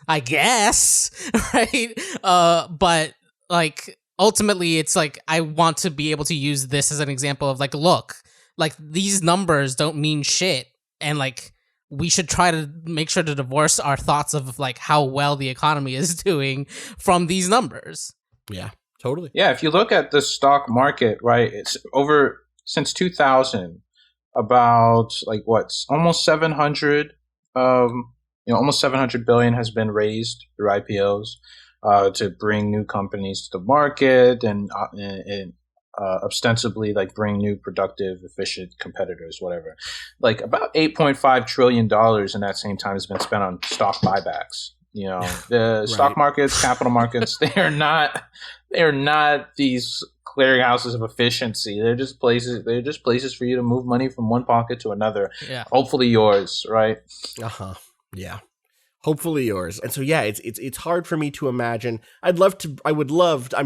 S4: right? But, like, ultimately, it's like, I want to be able to use this as an example of like, look, like these numbers don't mean shit. And like, we should try to make sure to divorce our thoughts of like how well the economy is doing from these numbers.
S1: Yeah, totally.
S2: Yeah. If you look at the stock market, right, it's over since 2000, about like almost 700, almost 700 billion has been raised through IPOs. To bring new companies to the market and ostensibly like bring new productive, efficient competitors, whatever. Like about $8.5 trillion in that same time has been spent on stock buybacks. You know, the stock markets, capital markets, they are not these clearinghouses of efficiency. They're just places for you to move money from one pocket to another. Yeah. Hopefully yours, right?
S1: Yeah. Hopefully yours. And so, yeah, it's hard for me to imagine. I'm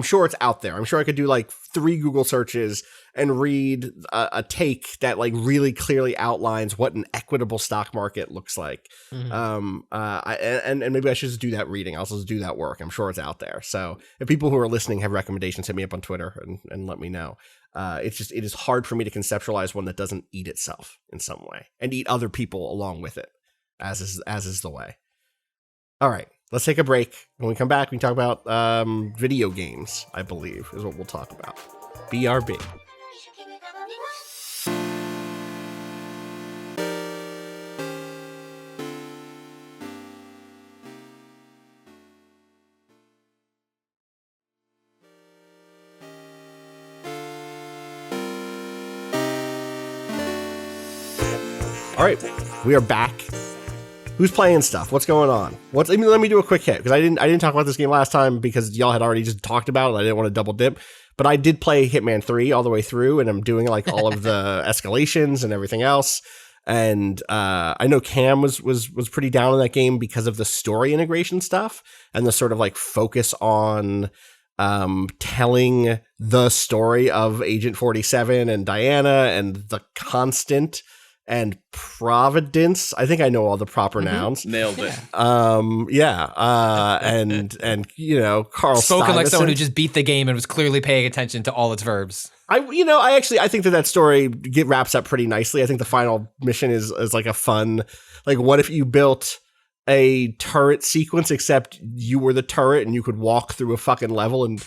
S1: sure it's out there. I'm sure I could do like 3 Google searches and read a take that like really clearly outlines what an equitable stock market looks like. Mm-hmm. And maybe I should just do that reading. I'll just do that work. I'm sure it's out there. So if people who are listening have recommendations, hit me up on Twitter and let me know. It is hard for me to conceptualize one that doesn't eat itself in some way and eat other people along with it, as is the way. All right, let's take a break. When we come back, we can talk about video games, I believe, is what we'll talk about. BRB. All right, we are back. Who's playing stuff? What's going on? Let me do a quick hit because I didn't talk about this game last time because y'all had already just talked about it. I didn't want to double dip, but I did play Hitman 3 all the way through, and I'm doing like all of the escalations and everything else. And I know Cam was pretty down in that game because of the story integration stuff and the sort of like focus on telling the story of Agent 47 and Diana and the Constant and Providence. I think I know all the proper nouns.
S5: Nailed it.
S1: And you know, Carl
S3: spoken like someone who
S1: Stuyvesant.
S3: just beat the game and was clearly paying attention to all its verbs.
S1: I think that story wraps up pretty nicely. I think the final mission is like a fun, like, what if you built a turret sequence except you were the turret and you could walk through a fucking level and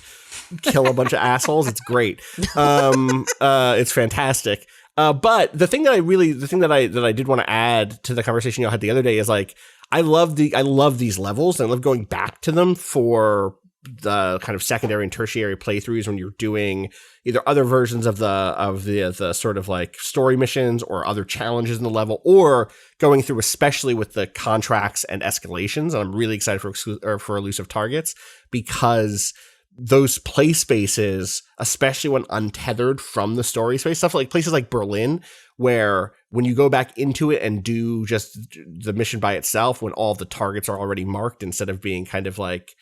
S1: kill a bunch of assholes? It's great. It's fantastic. But the thing that I did want to add to the conversation y'all had the other day is like, I love these levels and I love going back to them for the kind of secondary and tertiary playthroughs when you're doing either other versions of the sort of like story missions or other challenges in the level, or going through especially with the contracts and escalations. And I'm really excited for elusive targets because those play spaces, especially when untethered from the story space, stuff like places like Berlin, where when you go back into it and do just the mission by itself, when all the targets are already marked instead of being kind of like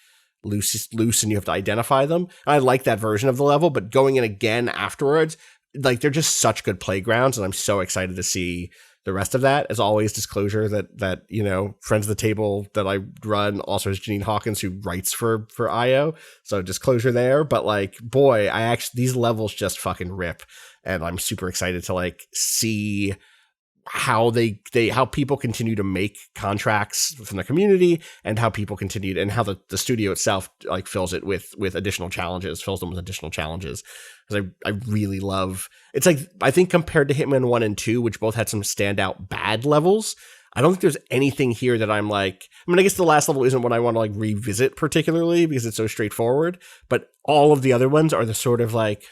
S1: loose and you have to identify them. I like that version of the level, but going in again afterwards, like, they're just such good playgrounds, and I'm so excited to see the rest of that. As always, disclosure that you know, Friends of the Table that I run also has Janine Hawkins, who writes for IO, so disclosure there. But like, boy, these levels just fucking rip, and I'm super excited to like see how how people continue to make contracts from the community, and how people continue and how the studio itself like fills them with additional challenges. Because I really love, it's like, I think compared to Hitman 1 and 2, which both had some standout bad levels, I don't think there's anything here that I'm like, I mean, I guess the last level isn't what I want to like revisit particularly because it's so straightforward, but all of the other ones are the sort of like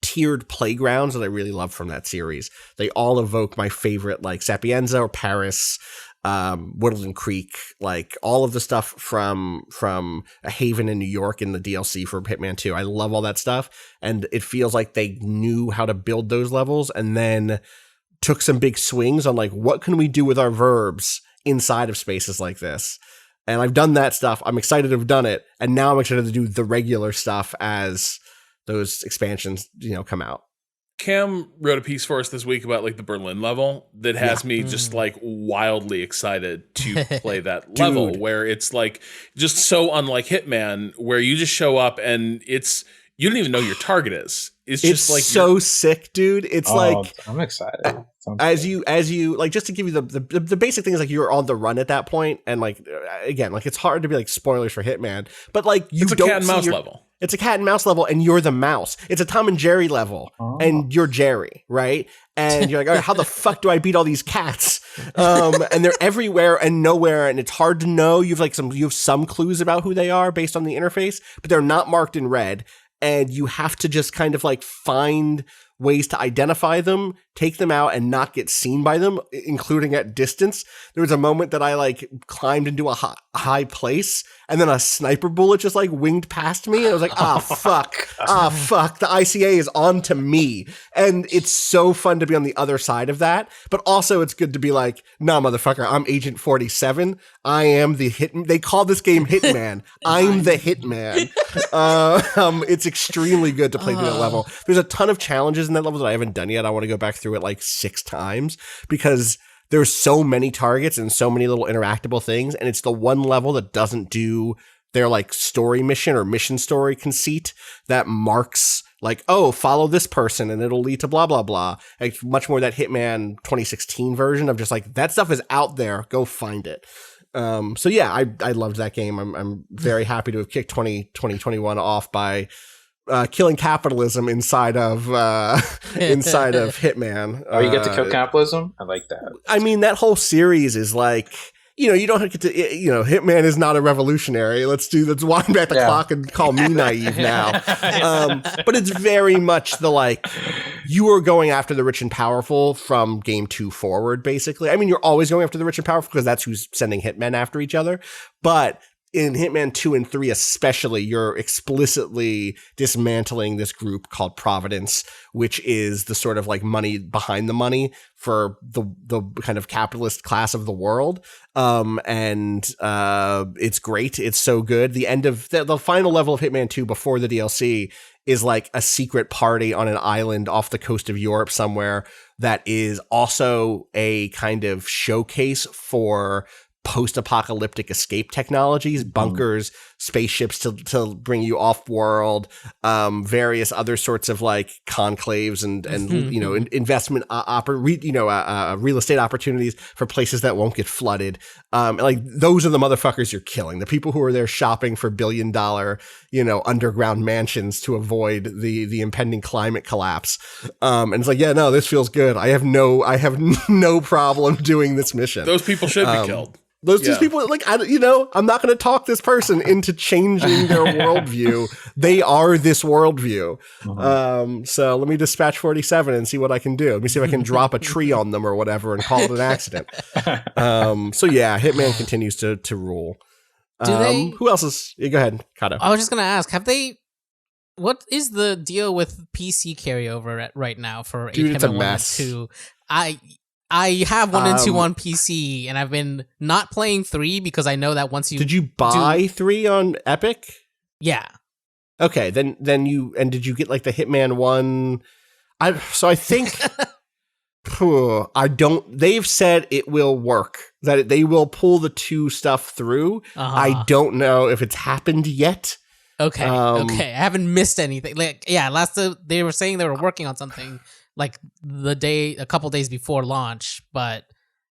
S1: tiered playgrounds that I really love from that series. They all evoke my favorite, like Sapienza or Paris, Woodland Creek, like all of the stuff from a haven in New York in the DLC for Hitman 2. I love all that stuff, and it feels like they knew how to build those levels and then took some big swings on like, what can we do with our verbs inside of spaces like this? And I've done that stuff. I'm excited to have done it, and now I'm excited to do the regular stuff as those expansions, you know, come out.
S5: Cam wrote a piece for us this week about like the Berlin level that has me just like wildly excited to play that level, where it's like just so unlike Hitman, where you just show up and you don't even know your target is. It's just like
S1: so sick, dude. It's like,
S2: I'm excited.
S1: As you like, just to give you the basic thing is like, you're on the run at that point, and like, again, like, it's hard to be like spoilers for Hitman, but like,
S5: it's a cat and mouse level.
S1: It's a cat and mouse level, and you're the mouse. It's a Tom and Jerry level, and you're Jerry, right? And you're like, all right, how the fuck do I beat all these cats? And they're everywhere and nowhere, and it's hard to know. You have some clues about who they are based on the interface, but they're not marked in red, and you have to just kind of like find ways to identify them, take them out, and not get seen by them, including at distance. There was a moment that I like climbed into a high place, and then a sniper bullet just like winged past me, and I was like, fuck, the ICA is on to me. And it's so fun to be on the other side of that, but also it's good to be like, nah, motherfucker, I'm Agent 47. I am the Hitman. They call this game Hitman. I'm the Hitman. It's extremely good to play through that level. There's a ton of challenges in that level that I haven't done yet. I want to go back through it like 6 times because there's so many targets and so many little interactable things, and it's the one level that doesn't do their like story mission or mission story conceit that marks like, oh, follow this person and it'll lead to blah blah blah. It's much more that Hitman 2016 version of just like, that stuff is out there, go find it. So yeah, I loved that game. I'm very happy to have kicked 2021 off by killing capitalism inside of Hitman.
S2: Oh, you get to kill capitalism? I like that.
S1: I mean, that whole series is like, you don't have to, Hitman is not a revolutionary. Let's wind back the clock and call me naive now. But it's very much the like, you are going after the rich and powerful from game 2 forward, basically. I mean, you're always going after the rich and powerful because that's who's sending hitmen after each other. But in Hitman 2 and 3 especially, you're explicitly dismantling this group called Providence, which is the sort of like money behind the money for the kind of capitalist class of the world. And it's great. It's so good. The end of the final level of Hitman 2 before the DLC is like a secret party on an island off the coast of Europe somewhere that is also a kind of showcase for post-apocalyptic escape technologies, bunkers, spaceships to bring you off-world, various other sorts of like conclaves and investment real estate opportunities for places that won't get flooded. Like those are the motherfuckers you're killing. The people who are there shopping for $1 billion, underground mansions to avoid the impending climate collapse. And it's like, yeah, no, this feels good. I have no problem doing this mission.
S5: Those people should be killed.
S1: Those people, like, I'm not going to talk this person into changing their worldview. They are this worldview. So let me dispatch 47 and see what I can do. Let me see if I can drop a tree on them or whatever and call it an accident. So yeah, Hitman continues to rule. Who else is? Go ahead, Kato.
S4: I was just going to ask, what is the deal with PC carryover right now for
S1: Dude, it's a
S4: Hitman 1
S1: mess.
S4: and 2? I have 1 and 2 on PC, and I've been not playing 3 because I know that once you
S1: did you buy 3 on Epic?
S4: Yeah.
S1: Okay, then did you get like the Hitman 1? I think I don't. They've said it will work, that they will pull the 2 stuff through. I don't know if it's happened yet.
S4: Okay. Okay. I haven't missed anything. Like, yeah, they were saying they were working on something like a couple days before launch, but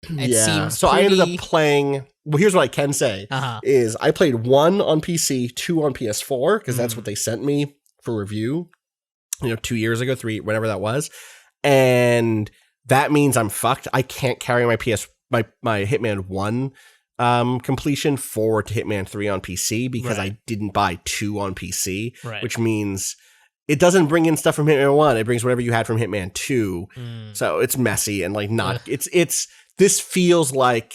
S4: it seems
S1: so. I ended up playing. Well, here's what I can say: is I played 1 on PC, 2 on PS4 because that's what they sent me for review. 2 years ago, 3, whatever that was, and that means I'm fucked. I can't carry my Hitman 1 completion forward to Hitman 3 on PC because I didn't buy 2 on PC, which means it doesn't bring in stuff from Hitman 1. It brings whatever you had from Hitman 2. So it's messy and like not, this feels like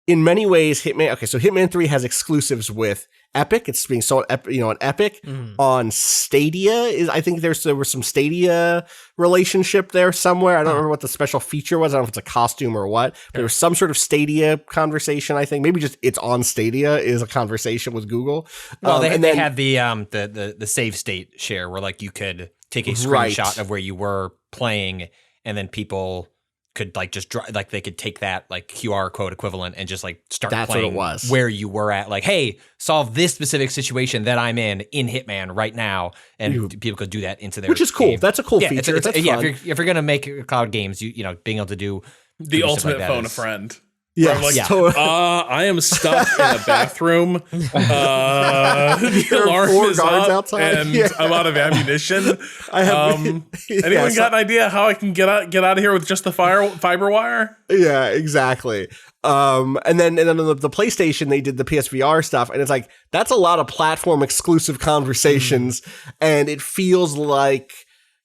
S1: in many ways Hitman. Okay. So Hitman 3 has exclusives with Epic. It's being sold, on Epic. On Stadia I think there was some Stadia relationship there somewhere. I don't remember what the special feature was. I don't know if it's a costume or what. But there was some sort of Stadia conversation. I think maybe just it's on Stadia is a conversation with Google.
S3: Well, they had the save state share where like you could take a screenshot of where you were playing, and then people could like just like they could take that like QR code equivalent and just like start playing where you were at, like, hey, solve this specific situation that I'm in Hitman right now, and people could do that into their
S1: which is cool.
S3: game.
S1: That's a cool feature. That's fun.
S3: If you're gonna make cloud games, you being able to do
S5: the ultimate like phone a friend.
S1: Yeah,
S5: totally. I am stuck in a bathroom. The alarm is up, outside. And I'm out of ammunition. Anyone got an idea how I can get out of here with just the fiber wire?
S1: Yeah, exactly. And then on the PlayStation, they did the PSVR stuff, and it's like that's a lot of platform exclusive conversations, and it feels like.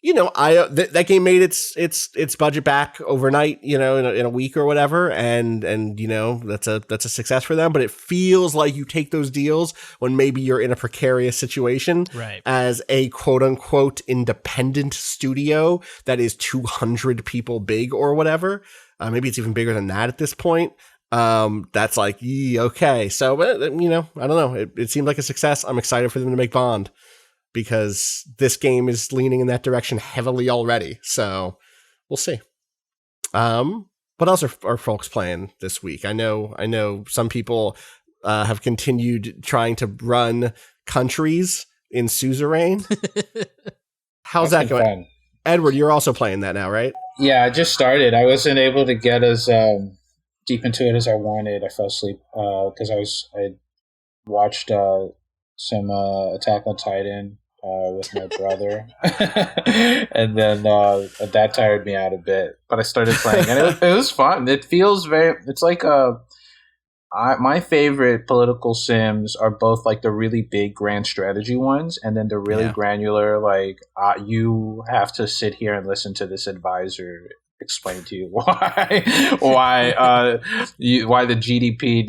S1: That game made its budget back overnight, in a week or whatever, and that's a success for them. But it feels like you take those deals when maybe you're in a precarious situation,
S4: right? As
S1: a quote unquote independent studio that is 200 people big or whatever. Maybe it's even bigger than that at this point. That's like okay. So I don't know. It seemed like a success. I'm excited for them to make Bond, because this game is leaning in that direction heavily already. So we'll see. What else are folks playing this week? I know some people have continued trying to run countries in Suzerain. How's that going? Edward, you're also playing that now, right?
S2: Yeah, I just started. I wasn't able to get as deep into it as I wanted. I fell asleep because I watched some Attack on Titan with my brother, and then that tired me out a bit. But I started playing, and it was fun. It feels it's like my favorite political sims are both like the really big grand strategy ones, and then the really granular, like you have to sit here and listen to this advisor explain to you why the GDP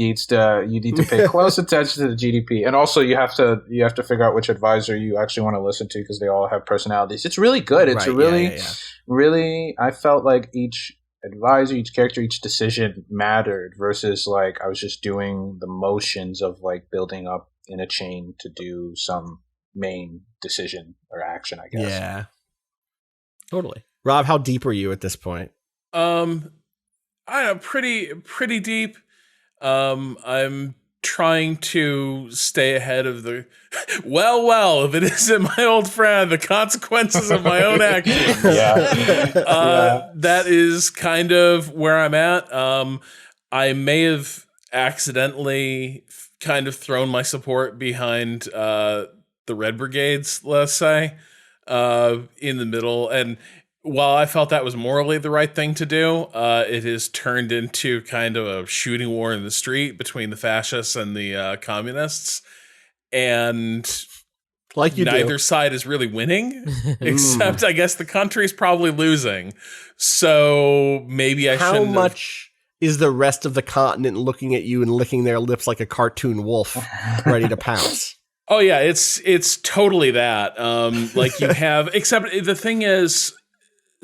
S2: you need to pay close attention to the GDP, and also you have to figure out which advisor you actually want to listen to because they all have personalities. It's really good. It's really I felt like each advisor, each character, each decision mattered versus like I was just doing the motions of like building up in a chain to do some main decision or action, I guess.
S1: Yeah. Totally. Rob, how deep are you at this point?
S5: I am pretty deep. I'm trying to stay ahead of the if it isn't my old friend, the consequences of my own actions. That is kind of where I'm at. I may have accidentally kind of thrown my support behind the Red Brigades, let's say, in the middle. And while I felt that was morally the right thing to do, it has turned into kind of a shooting war in the street between the fascists and the communists. And
S1: like
S5: neither side is really winning, except I guess the country's probably losing. So maybe I shouldn't.
S1: How much is the rest of the continent looking at you and licking their lips like a cartoon wolf ready to pounce?
S5: Oh yeah, it's totally that. Like you have, except the thing is,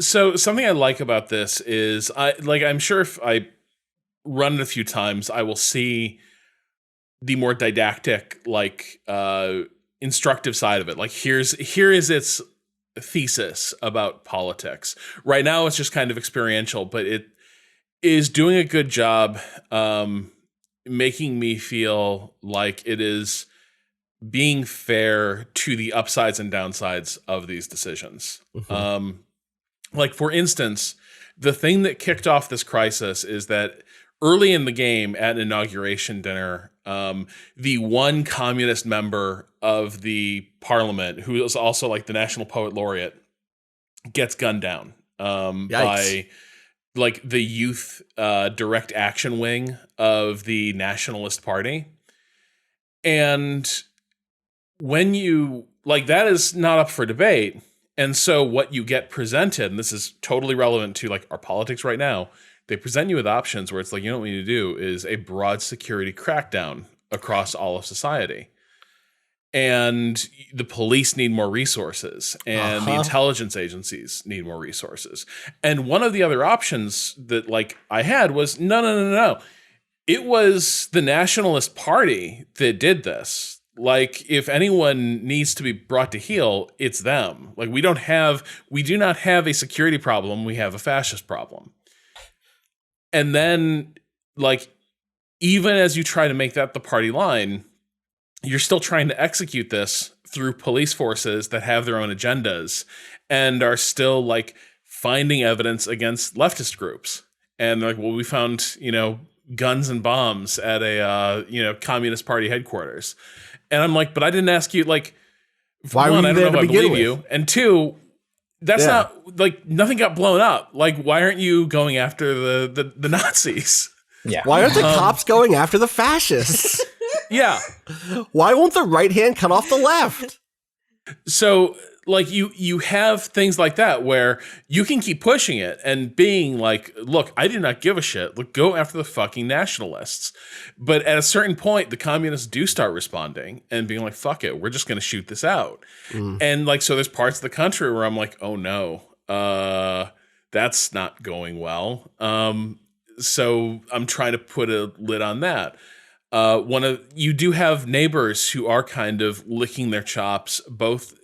S5: so something I like about this is I'm sure if I run it a few times, I will see the more didactic, like instructive side of it. Like here is its thesis about politics. Right now it's just kind of experiential, but it is doing a good job making me feel like it is being fair to the upsides and downsides of these decisions. Mm-hmm. Like, for instance, the thing that kicked off this crisis is that early in the game at an inauguration dinner, the one communist member of the parliament, who is also like the national poet laureate, gets gunned down by like the youth direct action wing of the Nationalist Party. And when you like, that is not up for debate. And so what you get presented, and this is totally relevant to like our politics right now, they present you with options where it's like, you know what we need to do is a broad security crackdown across all of society. And the police need more resources, and the intelligence agencies need more resources. And one of the other options that like I had was, no. It was the Nationalist Party that did this. Like, if anyone needs to be brought to heel, it's them. Like, we do not have a security problem. We have a fascist problem. And then, like, even as you try to make that the party line, you're still trying to execute this through police forces that have their own agendas and are still, like, finding evidence against leftist groups. And they're like, well, we found, guns and bombs at a, Communist Party headquarters. And I'm like, but I didn't ask you, like,
S1: why
S5: one,
S1: were you there to begin with?
S5: You, and two, that's not like nothing got blown up. Like, why aren't you going after the Nazis?
S2: Yeah.
S1: Why aren't the cops going after the fascists?
S5: Yeah.
S1: Why won't the right hand cut off the left?
S5: So, like, you have things like that where you can keep pushing it and being like, look, I do not give a shit. Look, go after the fucking nationalists. But at a certain point, the communists do start responding and being like, fuck it, we're just going to shoot this out. And like, so there's parts of the country where I'm like, oh no, that's not going well. So I'm trying to put a lid on that. You do have neighbors who are kind of licking their chops, both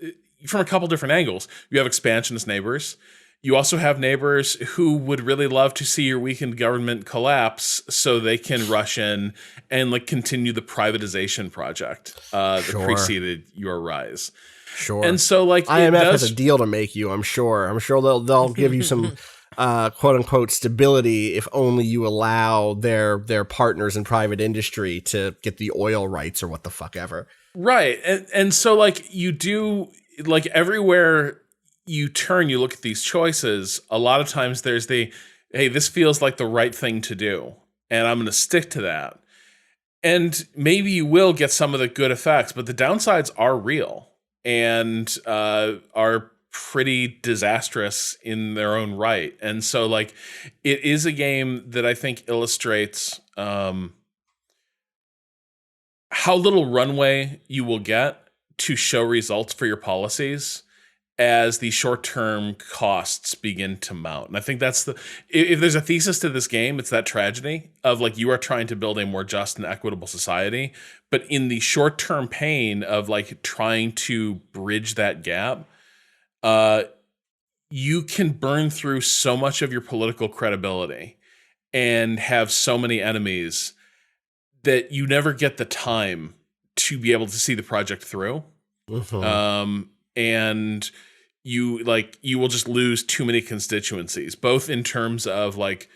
S5: from a couple different angles. You have expansionist neighbors. You also have neighbors who would really love to see your weakened government collapse so they can rush in and like continue the privatization project that preceded your rise.
S1: Sure.
S5: And so like
S1: IMF has a deal to make you, I'm sure. I'm sure they'll give you some quote unquote stability if only you allow their partners in private industry to get the oil rights or what the fuck ever.
S5: Right. And so like you do, like everywhere you turn, you look at these choices, a lot of times there's hey, this feels like the right thing to do, and I'm going to stick to that. And maybe you will get some of the good effects, but the downsides are real and are pretty disastrous in their own right. And so like it is a game that I think illustrates how little runway you will get to show results for your policies as the short-term costs begin to mount. And I think that's if there's a thesis to this game, it's that tragedy of like, you are trying to build a more just and equitable society, but in the short-term pain of like trying to bridge that gap, you can burn through so much of your political credibility and have so many enemies that you never get the time to be able to see the project through. Mm-hmm. And you will just lose too many constituencies, both in terms of like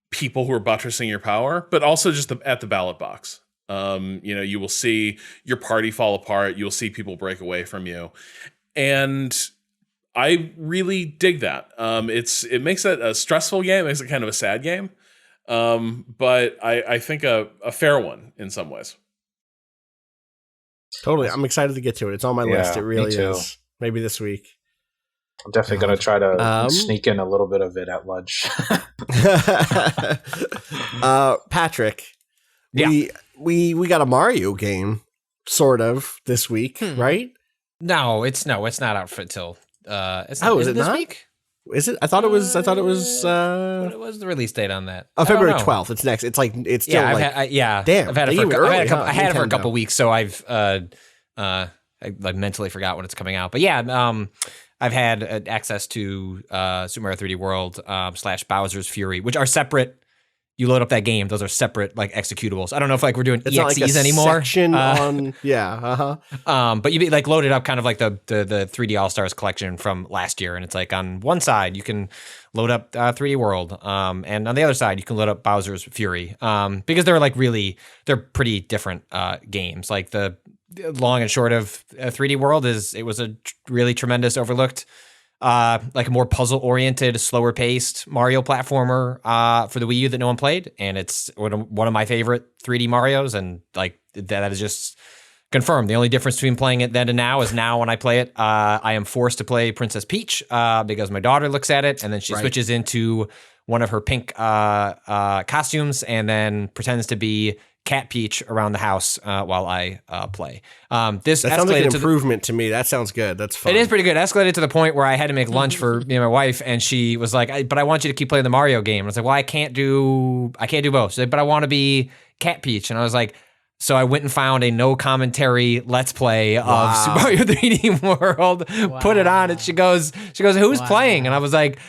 S5: people who are buttressing your power, but also just at the ballot box. You will see your party fall apart. You'll see people break away from you. And I really dig that. It makes it a stressful game. It makes it kind of a sad game. But I think a fair one in some ways.
S1: Totally. I'm excited to get to it. It's on my list. It really is. Maybe this week.
S2: I'm definitely going to try to sneak in a little bit of it at lunch.
S1: Patrick, we got a Mario game sort of this week, right?
S3: No, it's not out for till
S1: is it
S3: this
S1: not?
S3: Week?
S1: Is it? I thought it was.
S3: What was the release date on that?
S1: February 12th. It's next. It's still damn.
S3: I've had it for I had it for a couple weeks, so I've I like mentally forgot when it's coming out. But yeah, I've had access to Super Mario 3D World / Bowser's Fury, which are separate. You load up that game; those are separate like executables. I don't know if like we're doing EXEs anymore. But you like load it up kind of like the 3D All Stars collection from last year, and it's like on one side you can load up 3D World, and on the other side you can load up Bowser's Fury, because they're pretty different games. Like the long and short of 3D World is it was a really tremendous overlooked. Like a more puzzle-oriented, slower-paced Mario platformer for the Wii U that no one played, and it's one of my favorite 3D Marios, and like that is just confirmed. The only difference between playing it then and now is now when I play it, I am forced to play Princess Peach because my daughter looks at it, and then she switches into one of her pink costumes, and then pretends to be Cat Peach around the house while I play. This
S1: that sounds like an improvement to me. That sounds good. That's fun.
S3: It is pretty good. It escalated to the point where I had to make lunch for me and my wife, and she was like, "But I want you to keep playing the Mario game." I was like, "Well, I can't do both." She's like, "But I want to be Cat Peach," and I was like, so I went and found a no commentary Let's Play of Super Mario 3D World. Put it on, and she goes, "Who's playing?" And I was like,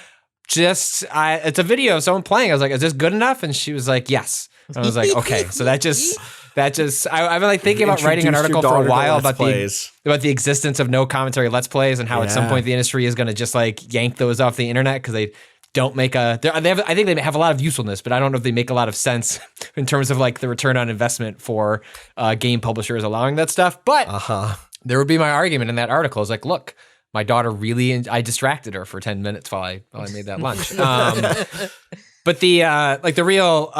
S3: it's a video of someone playing. I was like, "Is this good enough?" And she was like, "Yes." And I was like, okay, so that just I've been like thinking about writing an article for a while about the existence of no commentary Let's Plays and how at some point the industry is going to just like yank those off the internet because they don't make I think they have a lot of usefulness, but I don't know if they make a lot of sense in terms of like the return on investment for game publishers allowing that stuff. But there would be my argument in that article. Is like, look, my daughter I distracted her for 10 minutes while I made that lunch. But the real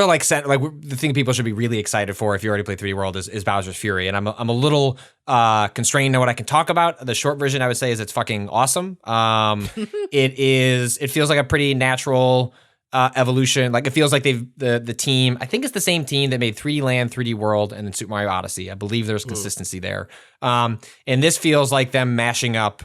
S3: like the thing people should be really excited for if you already played 3D World is Bowser's Fury, and I'm a little constrained on what I can talk about. The short version I would say is it's fucking awesome. It feels like a pretty natural evolution. Like it feels like the team, I think it's the same team that made 3D Land, 3D World, and then Super Mario Odyssey. I believe there's consistency there. And this feels like them mashing up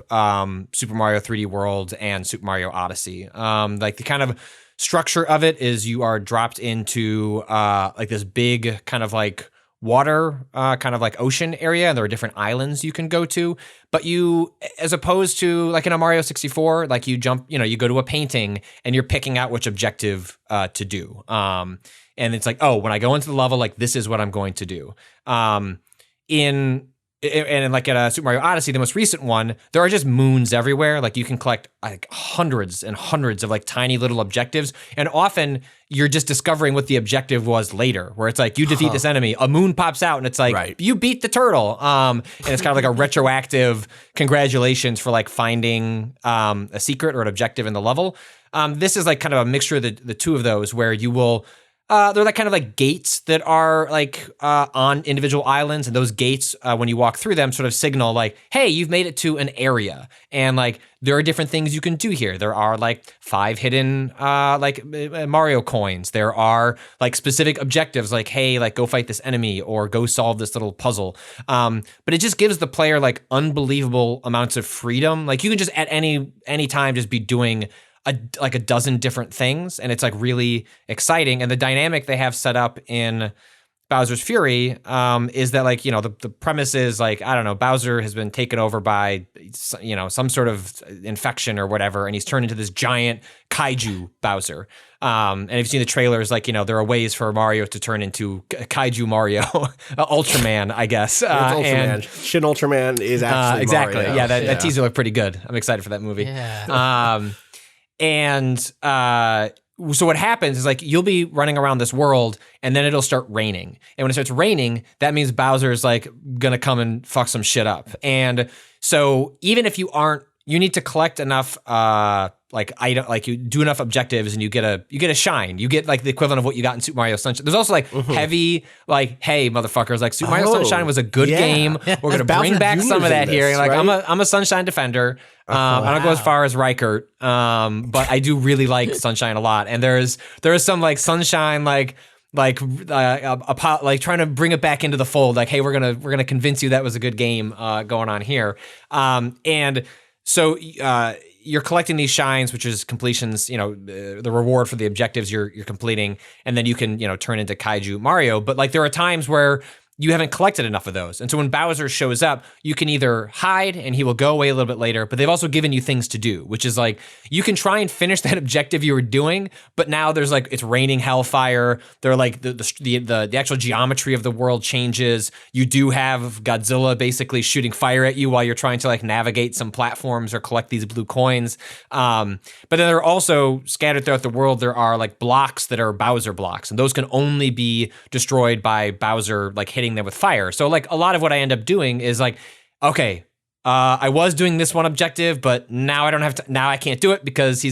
S3: Super Mario 3D World and Super Mario Odyssey. Like the kind of structure of it is you are dropped into like this big kind of like water, kind of like ocean area, and there are different islands you can go to. But you, as opposed to like in a Mario 64, like you jump, you go to a painting and you're picking out which objective to do. And it's like, oh, when I go into the level, like this is what I'm going to do. In and like at Super Mario Odyssey, the most recent one, there are just moons everywhere. Like you can collect like hundreds and hundreds of like tiny little objectives, and often you're just discovering what the objective was later. Where it's like you defeat this enemy, a moon pops out, and it's like you beat the turtle. And it's kind of like a retroactive congratulations for like finding a secret or an objective in the level. This is like kind of a mixture of the two of those, where you will. They're like kind of like gates that are like on individual islands, and those gates, when you walk through them, sort of signal like, hey, you've made it to an area, and like there are different things you can do here. There are like 5 hidden like Mario coins. There are like specific objectives, like hey, like go fight this enemy or go solve this little puzzle. But it just gives the player like unbelievable amounts of freedom. Like you can just at any time just be doing like a dozen different things, and it's like really exciting. And the dynamic they have set up in Bowser's Fury is that like, you know, the premise is like, I don't know, Bowser has been taken over by, you know, some sort of infection or whatever, and he's turned into this giant kaiju Bowser. And if you've seen the trailers, like, you know, there are ways for Mario to turn into kaiju Mario, Ultraman, I guess.
S1: Ultraman. And Shin Ultraman is actually
S3: exactly.
S1: Mario.
S3: Yeah, that teaser looked pretty good. I'm excited for that movie.
S4: Yeah.
S3: And so what happens is like you'll be running around this world, and then it'll start raining. And when it starts raining, that means Bowser's like gonna come and fuck some shit up. And so even if you need to collect enough you do enough objectives, and you get a shine. You get like the equivalent of what you got in Super Mario Sunshine. There's also like heavy, like, hey, motherfuckers, like Super Mario Sunshine was a good game. We're gonna bring back some of that here. Like right? I'm a Sunshine defender. I don't go as far as Reichert, but I do really like Sunshine a lot. And there is some like Sunshine like trying to bring it back into the fold. Like, hey, we're gonna convince you that was a good game going on here. And so you're collecting these shines, which is completions, you know, the reward for the objectives you're completing, and then you can, you know, turn into Kaiju Mario. But like there are times where you haven't collected enough of those. And so when Bowser shows up, you can either hide and he will go away a little bit later, but they've also given you things to do, which is like, you can try and finish that objective you were doing, but now there's like, it's raining hellfire. They're like the actual geometry of the world changes. You do have Godzilla basically shooting fire at you while you're trying to like navigate some platforms or collect these blue coins. But then there are also scattered throughout the world, there are like blocks that are Bowser blocks, and those can only be destroyed by Bowser like hitting them with fire. So like a lot of what I end up doing is like, okay, I was doing this one objective, but now I don't have to, now I can't do it because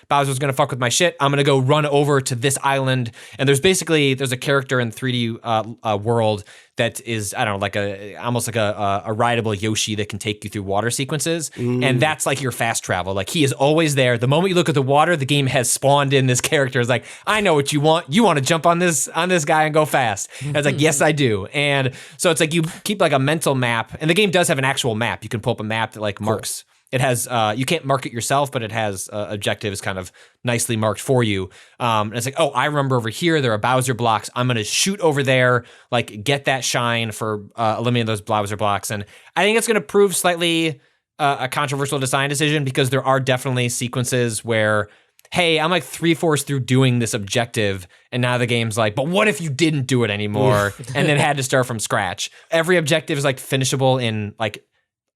S3: Bowser's gonna fuck with my shit. I'm gonna go run over to this island. And there's a character in 3D world that is, I don't know, like almost like a rideable Yoshi that can take you through water sequences. And that's like your fast travel. Like he is always there. The moment you look at the water, the game has spawned in this character. It's like, I know what you want. You want to jump on this guy and go fast. And it's like, yes, I do. And so it's like you keep like a mental map, and the game does have an actual map. You can pull up a map that like marks. It has, you can't mark it yourself, but it has objectives kind of nicely marked for you. And it's like, oh, I remember over here, there are Bowser blocks. I'm going to shoot over there, like get that shine for eliminating those Bowser blocks. And I think it's going to prove slightly a controversial design decision, because there are definitely sequences where, hey, I'm like 3/4 through doing this objective, and now the game's like, but what if you didn't do it anymore and then had to start from scratch? Every objective is like finishable in like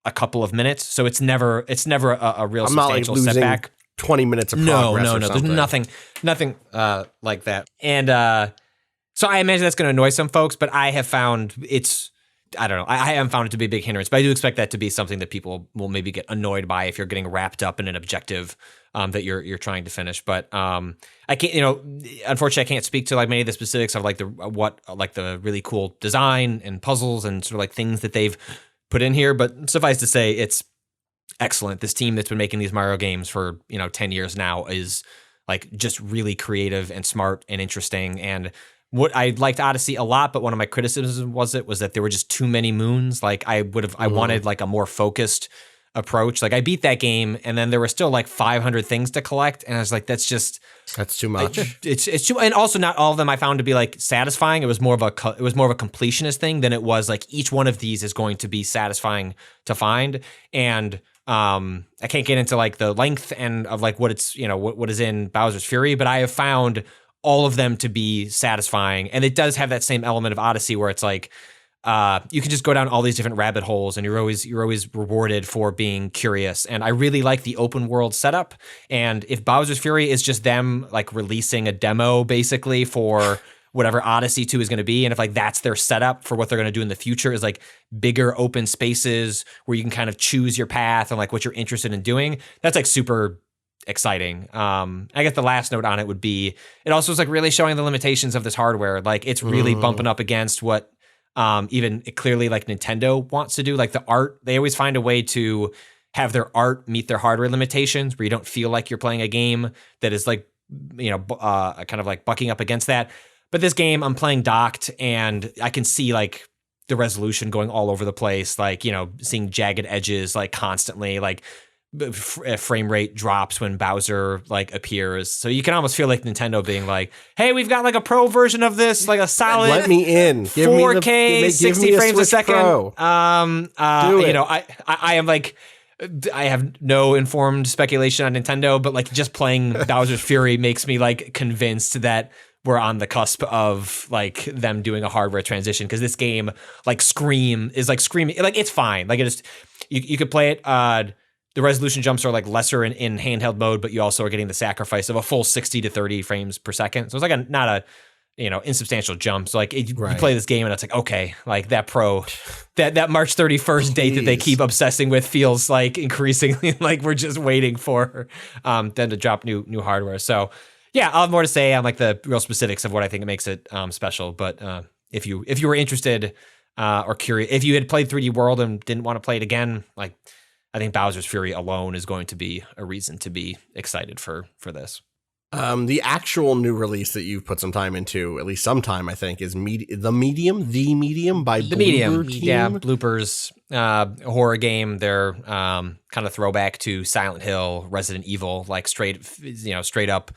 S3: a couple of minutes, so it's never a real substantial setback.
S1: 20 minutes of progress. No.
S3: There's nothing like that. And so I imagine that's going to annoy some folks, but I have found I don't know. I haven't found it to be a big hindrance, but I do expect that to be something that people will maybe get annoyed by if you're getting wrapped up in an objective that you're trying to finish. But I can't, unfortunately, I can't speak to like many of the specifics of like the really cool design and puzzles and sort of like things that they've put in here. But suffice to say, it's excellent. This team that's been making these Mario games for 10 years now is like just really creative and smart and interesting. And what I liked Odyssey a lot, but one of my criticisms was that there were just too many moons. Like I wanted like a more focused approach. Like I beat that game, and then there were still like 500 things to collect, and I was like, that's too much. It's too, and also not all of them I found to be like satisfying. It was more of a completionist thing than it was like each one of these is going to be satisfying to find. And I can't get into like the length and of like what it's what is in Bowser's Fury, but I have found all of them to be satisfying. And it does have that same element of Odyssey where it's like, you can just go down all these different rabbit holes, and you're always rewarded for being curious. And I really like the open world setup. And if Bowser's Fury is just them like releasing a demo basically for whatever Odyssey 2 is going to be, and if like that's their setup for what they're going to do in the future is like bigger open spaces where you can kind of choose your path and like what you're interested in doing, that's like super exciting. I guess the last note on it would be it also is like really showing the limitations of this hardware. Like it's really bumping up against what even clearly like Nintendo wants to do. Like the art, they always find a way to have their art meet their hardware limitations where you don't feel like you're playing a game that is like, you know, kind of like bucking up against that. But this game I'm playing docked, and I can see like the resolution going all over the place, like, you know, seeing jagged edges like constantly, like frame rate drops when Bowser like appears. So you can almost feel like Nintendo being like, hey, we've got like a pro version of this, like a solid
S1: let me in. Give
S3: 4K,
S1: me
S3: 60 frames a second.
S1: Pro. Do it.
S3: You know, I am like, I have no informed speculation on Nintendo, but like just playing Bowser's Fury makes me like convinced that we're on the cusp of like them doing a hardware transition, because this game like is like screaming, like it's fine. Like it just, you could play it. The resolution jumps are like lesser in handheld mode, but you also are getting the sacrifice of a full 60 to 30 frames per second. So it's like not a, you know, insubstantial jump. So like you play this game and it's like, okay, like that that March 31st date that they keep obsessing with feels like increasingly like we're just waiting for them to drop new hardware. So yeah, I'll have more to say on like the real specifics of what I think makes it special. But if you were interested or curious, if you had played 3D World and didn't want to play it again, like I think Bowser's Fury alone is going to be a reason to be excited for this.
S1: The actual new release that you've put some time into, at least some time, I think, is The Medium by
S3: The Medium.
S1: Team.
S3: Yeah, Bloopers, horror game. They're kind of throwback to Silent Hill, Resident Evil, like straight up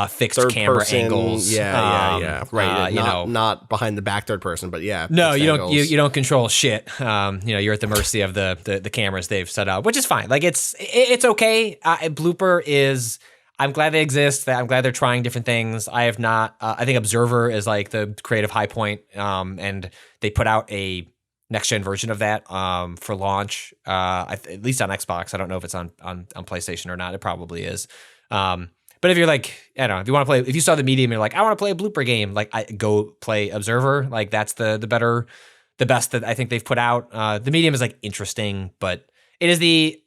S3: fixed
S1: third
S3: camera
S1: person,
S3: angles.
S1: Yeah. Right. Not behind the back third person, but yeah.
S3: No, you
S1: angles.
S3: don't. You don't control shit. You're at the mercy of the cameras they've set up, which is fine. Like it's okay. Blooper is. I'm glad they exist. I'm glad they're trying different things. I have not. I think Observer is like the creative high point, and they put out a next gen version of that for launch. At least on Xbox. I don't know if it's on PlayStation or not. It probably is. But if you're like, I don't know, if you want to play, if you saw The Medium, you're like, I want to play a Blooper game, like go play Observer. Like that's the best that I think they've put out. The Medium is like interesting, but it is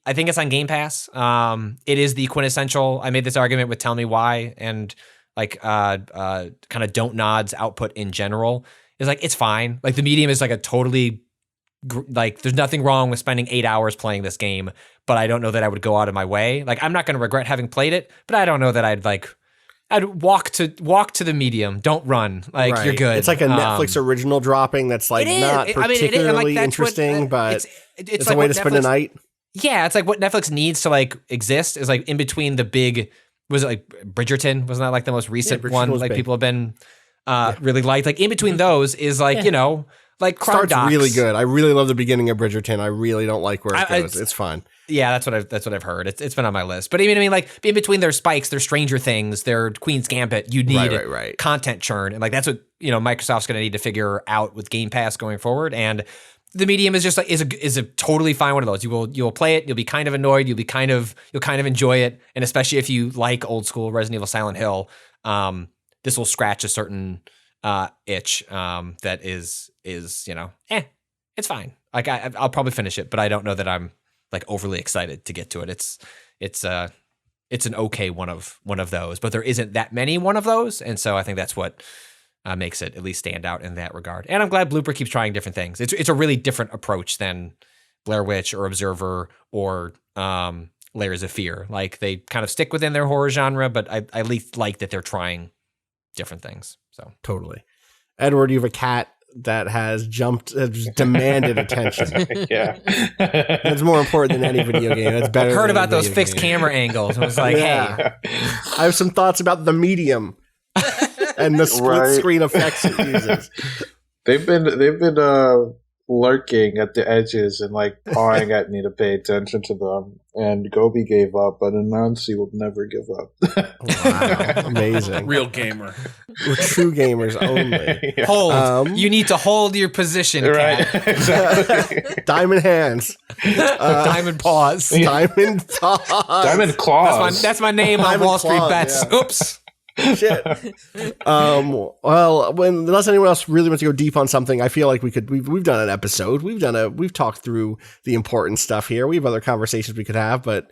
S3: I think it's on Game Pass. It is the quintessential, I made this argument with Tell Me Why, and like kind of Don't Nod's output in general is like, it's fine. Like The Medium is like a totally, like there's nothing wrong with spending 8 hours playing this game, but I don't know that I would go out of my way. Like I'm not going to regret having played it, but I don't know that I'd walk to The Medium. Don't run. Like you're good.
S1: It's like a Netflix original dropping that's like not particularly interesting, but it's like a way to spend a night.
S3: Yeah, it's like what Netflix needs to like exist is like in between the big. Was it like Bridgerton? Wasn't that like the most recent one? Like big. People have been really liked. Like in between those is like you know. Like
S1: starts really good. I really love the beginning of Bridgerton. I really don't like where it goes. It's fun.
S3: Yeah, that's what I've heard. It's been on my list. But I mean, like in between their Spikes, their Stranger Things, their Queen's Gambit, you need content churn, and like that's what Microsoft's going to need to figure out with Game Pass going forward. And The Medium is just like is a totally fine one of those. You will play it. You'll be kind of annoyed. You'll kind of enjoy it, and especially if you like old school Resident Evil, Silent Hill, this will scratch a certain itch that is it's fine. Like I'll probably finish it, but I don't know that I'm like overly excited to get to it. It's an okay one of those, but there isn't that many one of those, and so I think that's what makes it at least stand out in that regard. And I'm glad Blooper keeps trying different things. It's a really different approach than Blair Witch or Observer or Layers of Fear. Like they kind of stick within their horror genre, but I at least like that they're trying different things. So
S1: totally. Edward, you have a cat that has demanded attention.
S2: Yeah.
S1: That's more important than any video game. That's better.
S3: I heard about those fixed camera angles. I was like, hey.
S1: I have some thoughts about The Medium and the split screen effects it uses.
S6: They've been
S2: lurking at the edges and like pawing at me to pay attention to them. And Gobi gave up, but Anansi will never give up.
S1: Wow, amazing.
S5: Real gamer.
S1: We're true gamers only.
S2: Yeah.
S3: Hold. You need to hold your position,
S2: Right,
S3: Cat.
S2: exactly.
S1: Diamond hands.
S3: Diamond paws.
S1: Diamond paws.
S2: Diamond claws.
S3: That's my name on
S1: Diamond
S3: Wall Street
S1: claws,
S3: Bets.
S1: yeah.
S3: Oops.
S1: Shit. Well, unless anyone else really wants to go deep on something, I feel like we've done an episode. We've talked through the important stuff here. We have other conversations we could have, but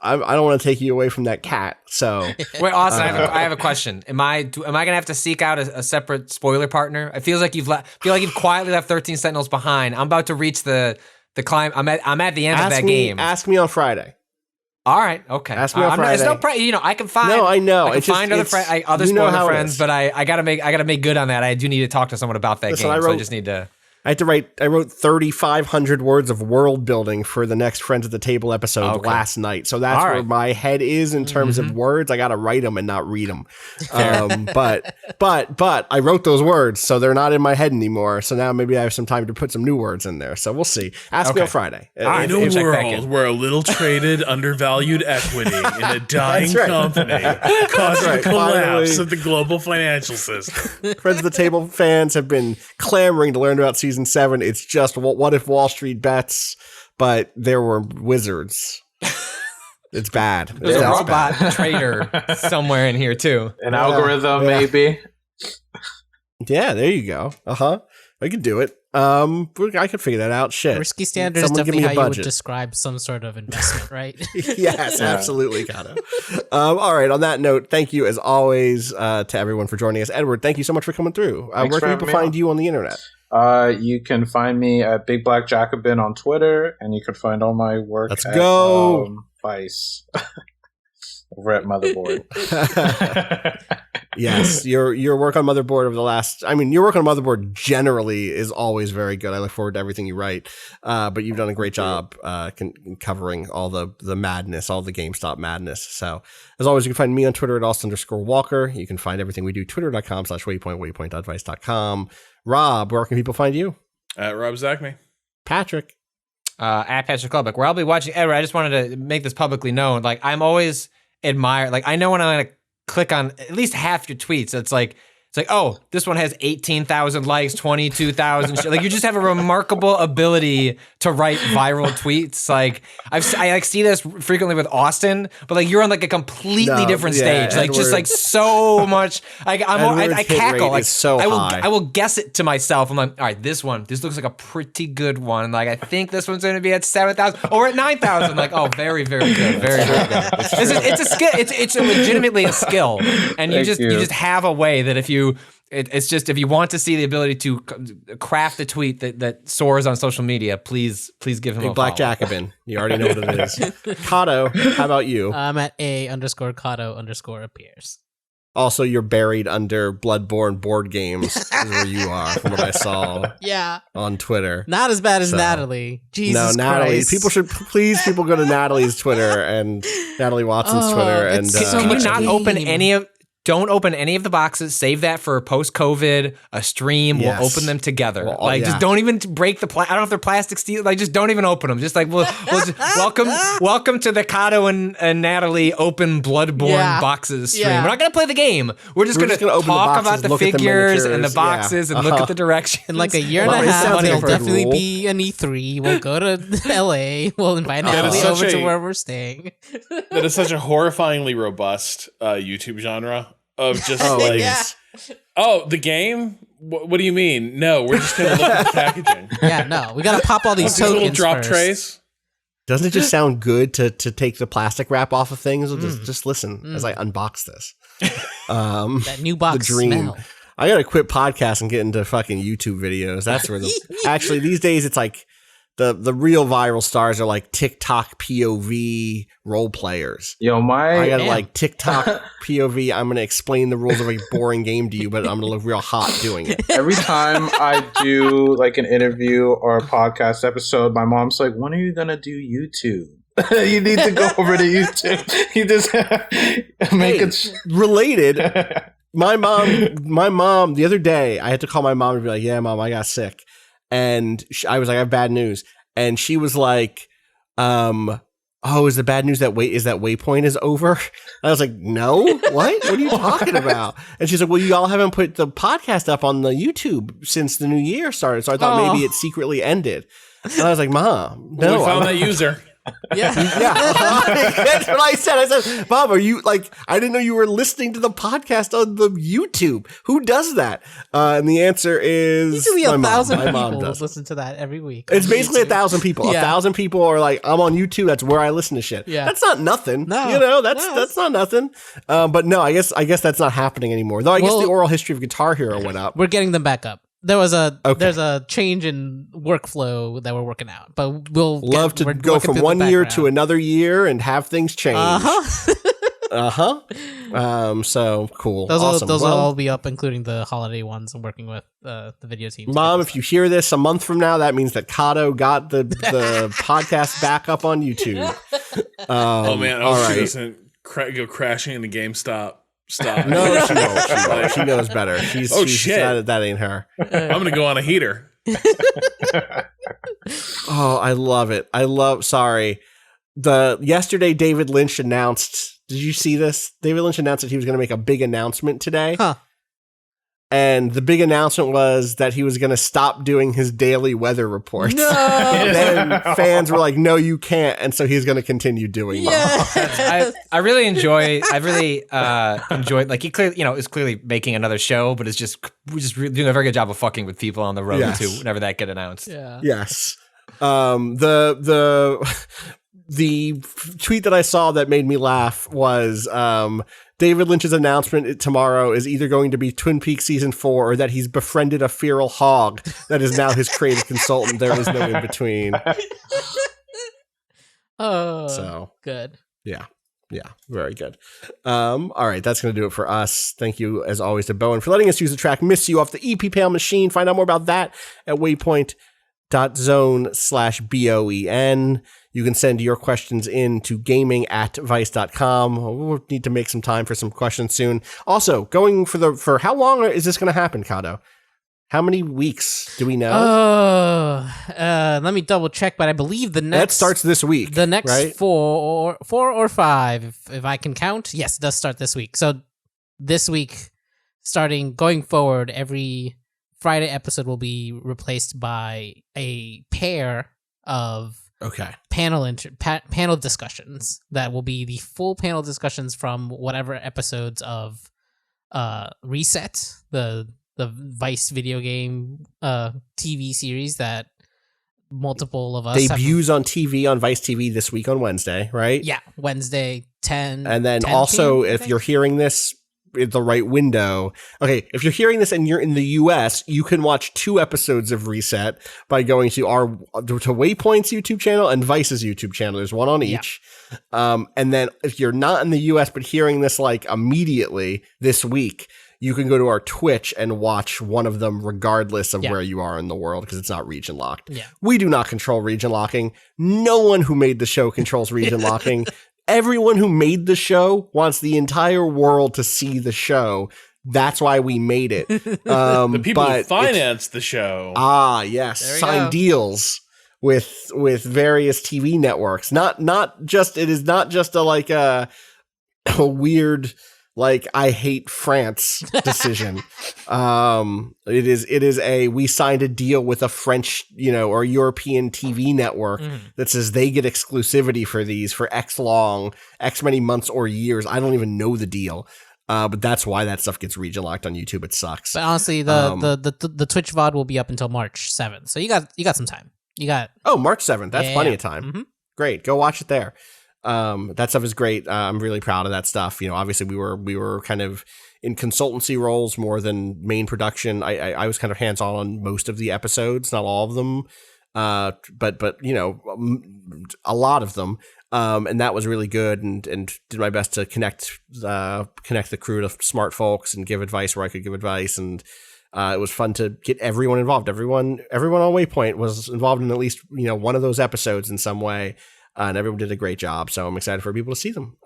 S1: I don't want to take you away from that cat. So
S3: wait, Austin, I have a question. Am I gonna have to seek out a separate spoiler partner? I feel like you've quietly left 13 Sentinels behind. I'm about to reach the climb. I'm at the end of that game.
S1: Ask me on Friday.
S3: All right, okay.
S1: Ask me on Friday.
S3: It's no I can find.
S1: No, I know.
S3: I can find other spoiler friends, but I gotta make good on that. I do need to talk to someone about that game. So I just need to.
S1: I wrote 3,500 words of world building for the next Friends at the Table episode last night. So that's where my head is in terms of words. I got to write them and not read them. But I wrote those words, so they're not in my head anymore. So now maybe I have some time to put some new words in there. So we'll see. Ask me on Friday.
S5: In a world where a little traded, undervalued equity in a dying company caused the collapse of the global financial system.
S1: Friends at the Table fans have been clamoring to learn about Season 7. It's just what if Wall Street Bets, but there were wizards. It's bad.
S3: There's a robot trader somewhere in here too.
S2: An algorithm, maybe.
S1: Yeah, there you go. I could do it. I could figure that out. Shit.
S4: Risky Standard is definitely how you would describe some sort of investment, right?
S1: Yes, absolutely, Kato. All right, on that note, thank you as always to everyone for joining us. Edward, thank you so much for coming through. Where can people find you on the internet?
S2: You can find me at Big Black Jacobin on Twitter, and you can find all my work
S1: at
S2: Vice over at Motherboard.
S1: Yes, your work on Motherboard over the last, your work on Motherboard generally is always very good. I look forward to everything you write. But you've done a great job covering all the madness, all the GameStop madness. So as always, you can find me on Twitter at Austin_Walker. You can find everything we do, twitter.com/waypoint, waypoint.vice.com. Rob, where can people find you?
S5: At Rob Zachney.
S1: Patrick.
S3: At Patrick Klubbock, where I'll be watching Edward. I just wanted to make this publicly known. Like, I'm always admire. Like, I know when I'm gonna click on at least half your tweets, it's like, oh, this one has 18,000 likes, 22,000. Like, you just have a remarkable ability to write viral tweets. Like, I see this frequently with Austin, but like, you're on like a completely different stage. Like, just like so much. Like, I cackle. Like,
S1: so
S3: I will guess it to myself. I'm like, all right, this looks like a pretty good one. Like, I think this one's going to be at 7,000 or at 9,000. Like, oh, very, very good, very, very good. It's a skill. It's legitimately a skill, and you just have a way that if you want to see the ability to craft a tweet that soars on social media, please give him a
S1: Black
S3: follow.
S1: Jacobin. You already know what it is. Kato, how about you?
S4: I'm at _Kato_appears.
S1: Also, you're buried under Bloodborne board games is where you are, from what I saw on Twitter.
S4: Not as bad as Natalie. Jesus
S1: Natalie.
S4: Christ.
S1: People should go to Natalie's Twitter and Natalie Watson's Twitter. And
S3: can you not open any of... Don't open any of the boxes. Save that for post-COVID, a stream.
S1: Yes.
S3: We'll open them together.
S1: Well,
S3: just don't even break the... I don't know if they're plastic steel. Like, just don't even open them. Just like, we'll just, welcome to the Kato and Natalie open Bloodborne boxes stream. We're not going to play the game. We're just going to talk about the figures and the boxes and look at the direction.
S4: In like a year and a half, there'll definitely be an E3. We'll go to LA. We'll invite Natalie over to where we're staying.
S5: That is such a horrifyingly robust YouTube genre. Of just the game? What do you mean? No, we're just going to look at the packaging.
S4: Yeah, no, we got to pop all these tokens
S5: little drop
S4: first.
S5: trays.
S1: Doesn't it just sound good to take the plastic wrap off of things? Just listen as I unbox this.
S4: That new box
S1: the dream.
S4: smell.
S1: I got to quit podcast and get into fucking YouTube videos. That's where actually these days it's like the real viral stars are like TikTok POV role players.
S2: Yo,
S1: I got like TikTok POV. I'm going to explain the rules of a boring game to you, but I'm going to look real hot doing it.
S2: Every time I do like an interview or a podcast episode, my mom's like, when are you going to do YouTube? You need to go over to YouTube. You just make it
S1: related. My mom, the other day, I had to call my mom and be like, yeah, Mom, I got sick. And I was like, I have bad news. And she was like, oh, is the bad news that Waypoint is over? And I was like, no, what are you talking about? And she's like, well, you all haven't put the podcast up on the YouTube since the new year started. So I thought maybe it secretly ended. And I was like, Mom, no.
S5: We found that user.
S1: Yeah. That's what I said. I said, Bob, are you like, I didn't know you were listening to the podcast on the YouTube. Who does that? And the answer is
S4: usually
S1: my
S4: 1,000
S1: mom. My
S4: people
S1: mom does.
S4: listen to that every week.
S1: It's basically 1,000 people.
S4: Yeah.
S1: 1,000 people are like, I'm on YouTube. That's where I listen to shit.
S4: Yeah.
S1: That's not nothing.
S4: No.
S1: You know, that's not nothing. But no, I guess that's not happening anymore. Though I guess the oral history of Guitar Hero went up.
S4: We're getting them back up. There's a change in workflow that we're working out, but we'll
S1: love to go from 1 year to another year and have things change. So cool.
S4: Those
S1: awesome.
S4: will all be up, including the holiday ones. I'm working with the video team.
S1: Mom, if you hear this a month from now, that means that Kato got the podcast back up on YouTube.
S5: Oh man!
S1: All
S5: she
S1: right.
S5: doesn't go crashing into GameStop. Stop.
S1: No, she won't. She knows better. She's
S5: shit.
S1: That ain't her.
S5: I'm gonna go on a heater.
S1: Oh, I love it. Sorry. Yesterday David Lynch announced, did you see this? David Lynch announced that he was going to make a big announcement today.
S4: Huh.
S1: And the big announcement was that he was going to stop doing his daily weather reports.
S4: No.
S1: And then fans were like, no, you can't. And so he's going to continue doing them.
S3: I really enjoyed, like he clearly, is clearly making another show, but it's just doing a very good job of fucking with people on the road too, whenever that get announced.
S4: Yeah.
S1: Yes. The tweet that I saw that made me laugh was David Lynch's announcement tomorrow is either going to be Twin Peaks season 4 or that he's befriended a feral hog that is now his creative consultant. There is no in between.
S4: Oh,
S1: so
S4: good.
S1: Yeah, very good. All right, that's going to do it for us. Thank you, as always, to Bowen for letting us use the track Miss You off the EP Pale Machine. Find out more about that at waypoint.zone/BOEN. You can send your questions in to gaming@vice.com. We'll need to make some time for some questions soon. Also, for how long is this going to happen, Kato? How many weeks do we know?
S4: Let me double check, but I believe that
S1: starts this week.
S4: The next
S1: right?
S4: 4 or 5, if I can count. Yes, it does start this week. So this week, going forward, every Friday episode will be replaced by a pair of panel discussions that will be the full panel discussions from whatever episodes of Reset, the Vice video game TV series that multiple of us
S1: debuts on TV on Vice TV this week on Wednesday, right?
S4: Yeah, Wednesday 10.
S1: And then
S4: 10
S1: also,
S4: PM,
S1: if you're hearing this in the right window, okay, if you're hearing this and you're in the US, you can watch 2 episodes of Reset by going to Waypoint's YouTube channel and Vice's YouTube channel. There's one on each. And then if you're not in the US but hearing this like immediately this week, you can go to our Twitch and watch one of them regardless of where you are in the world because it's not region locked.
S4: Yeah.
S1: We do not control region locking. No one who made the show controls region locking. Everyone who made the show wants the entire world to see the show. That's why we made it.
S5: The people who financed the show.
S1: Yes. Sign deals with various TV networks. It is not just a weird like I hate France decision. It is we signed a deal with a French, or European TV network that says they get exclusivity for these for X many months or years. I don't even know the deal. But that's why that stuff gets region locked on YouTube. It sucks.
S4: But honestly, the Twitch VOD will be up until March 7th. So you got some time.
S1: March 7th. That's plenty of time.
S4: Mm-hmm.
S1: Great. Go watch it there. That stuff is great. I'm really proud of that stuff. Obviously we were kind of in consultancy roles more than main production. I was kind of hands-on on most of the episodes, not all of them. But a lot of them. And that was really good and did my best to connect the crew to smart folks and give advice where I could give advice. And, it was fun to get everyone involved. Everyone on Waypoint was involved in at least, one of those episodes in some way. and everyone did a great job. So I'm excited for people to see them.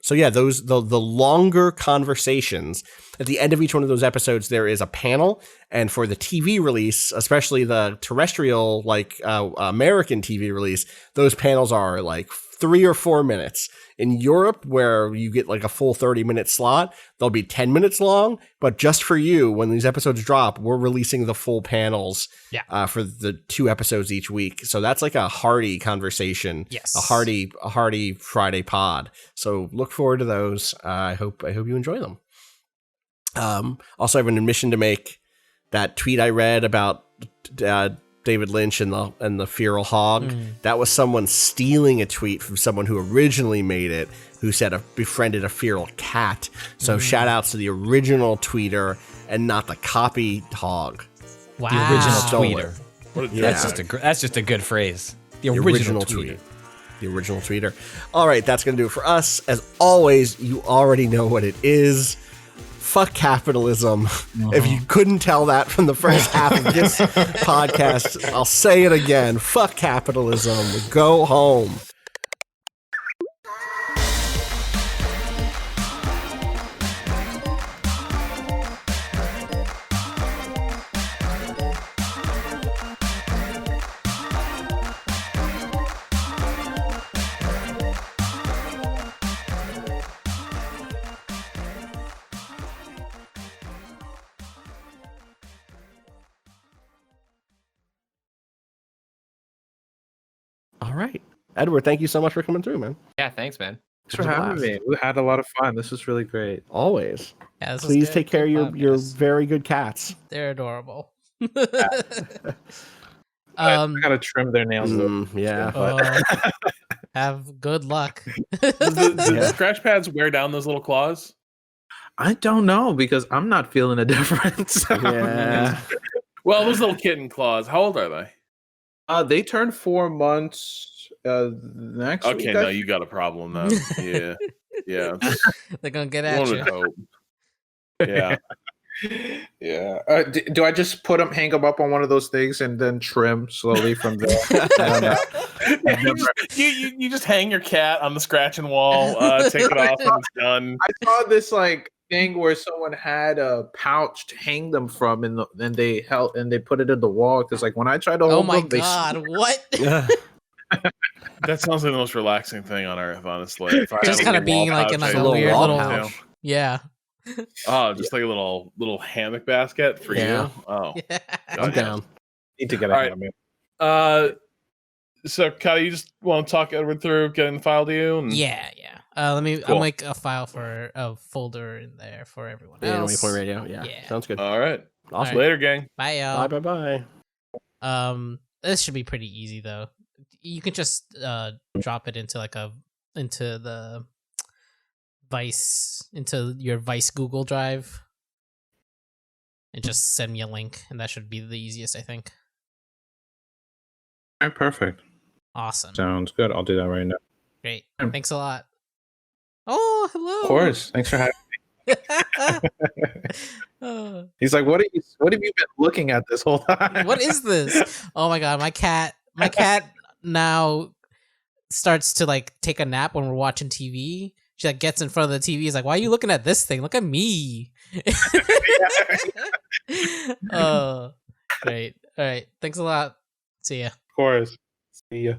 S1: So yeah, the longer conversations at the end of each one of those episodes, there is a panel. And for the TV release, especially the terrestrial, like American TV release, those panels are like 3 or 4 minutes. In Europe, where you get like a full 30-minute slot, they'll be 10 minutes long. But just for you, when these episodes drop, we're releasing the full panels for the 2 episodes each week. So that's like a hearty conversation.
S4: Yes.
S1: A hearty Friday pod. So look forward to those. I hope you enjoy them. Also, I have an admission to make. That tweet I read about David Lynch and the feral hog, that was someone stealing a tweet from someone who originally made it, who said befriended a feral cat. So shout outs to the original tweeter and not the copy hog.
S4: Wow.
S3: The original tweeter.
S1: Yeah.
S3: That's just a good phrase. The
S1: original tweeter. The original tweeter. All right, that's going to do it for us. As always, you already know what it is. Fuck capitalism. If you couldn't tell that from the first half of this podcast, I'll say it again. Fuck capitalism. Go home. All right. Edward, thank you so much for coming through, man.
S3: Yeah, thanks, man.
S6: Thanks for having me. We had a lot of fun. This was really great.
S1: Always.
S4: Yeah,
S1: Please take care of your very good cats.
S4: They're adorable.
S6: I gotta trim their nails.
S1: Yeah.
S4: Have good luck.
S5: Does the scratch pads wear down those little claws?
S6: I don't know because I'm not feeling a difference.
S1: Yeah.
S5: Well, those little kitten claws, how old are they?
S6: They turn 4 months next week.
S5: Okay, no, you got a problem then. Yeah. Yeah.
S4: They're gonna get at you.
S5: Hope. Yeah.
S6: Yeah. Do I just hang them up on one of those things and then trim slowly from there?
S5: You just hang your cat on the scratching wall, take it off when it's done.
S6: I saw this thing where someone had a pouch to hang them from, and they put it in the wall because when I try to hold them,
S4: God, what?
S5: That sounds like the most relaxing thing on earth, honestly.
S4: Just kind of being in a weird little pouch. Yeah.
S5: Oh, just like a little hammock basket for you. Oh,
S4: yeah.
S1: I'm down.
S6: Need to get a hammock.
S5: So, Kyle, you just want to talk Edward through getting the file to you?
S4: Yeah. Let me. Cool. I'll make a file for a folder in there for everyone else.
S1: Waypoint Radio. Yeah. Sounds good.
S5: All right.
S1: Awesome.
S5: Later, gang.
S4: Bye, y'all.
S1: Bye.
S4: This should be pretty easy though. You can just drop it into the Vice, into your Vice Google Drive, and just send me a link, and that should be the easiest, I think.
S6: All right, perfect.
S4: Awesome.
S6: Sounds good. I'll do that right now.
S4: Great. Thanks a lot. Oh, hello.
S6: Of course. Thanks for having me. He's like, what have you been looking at this whole time?
S4: What is this? Oh my god, my cat now starts to take a nap when we're watching TV. She gets in front of the TV. Is like, why are you looking at this thing? Look at me. Oh, great. All right. Thanks a lot. See ya.
S6: Of course. See ya.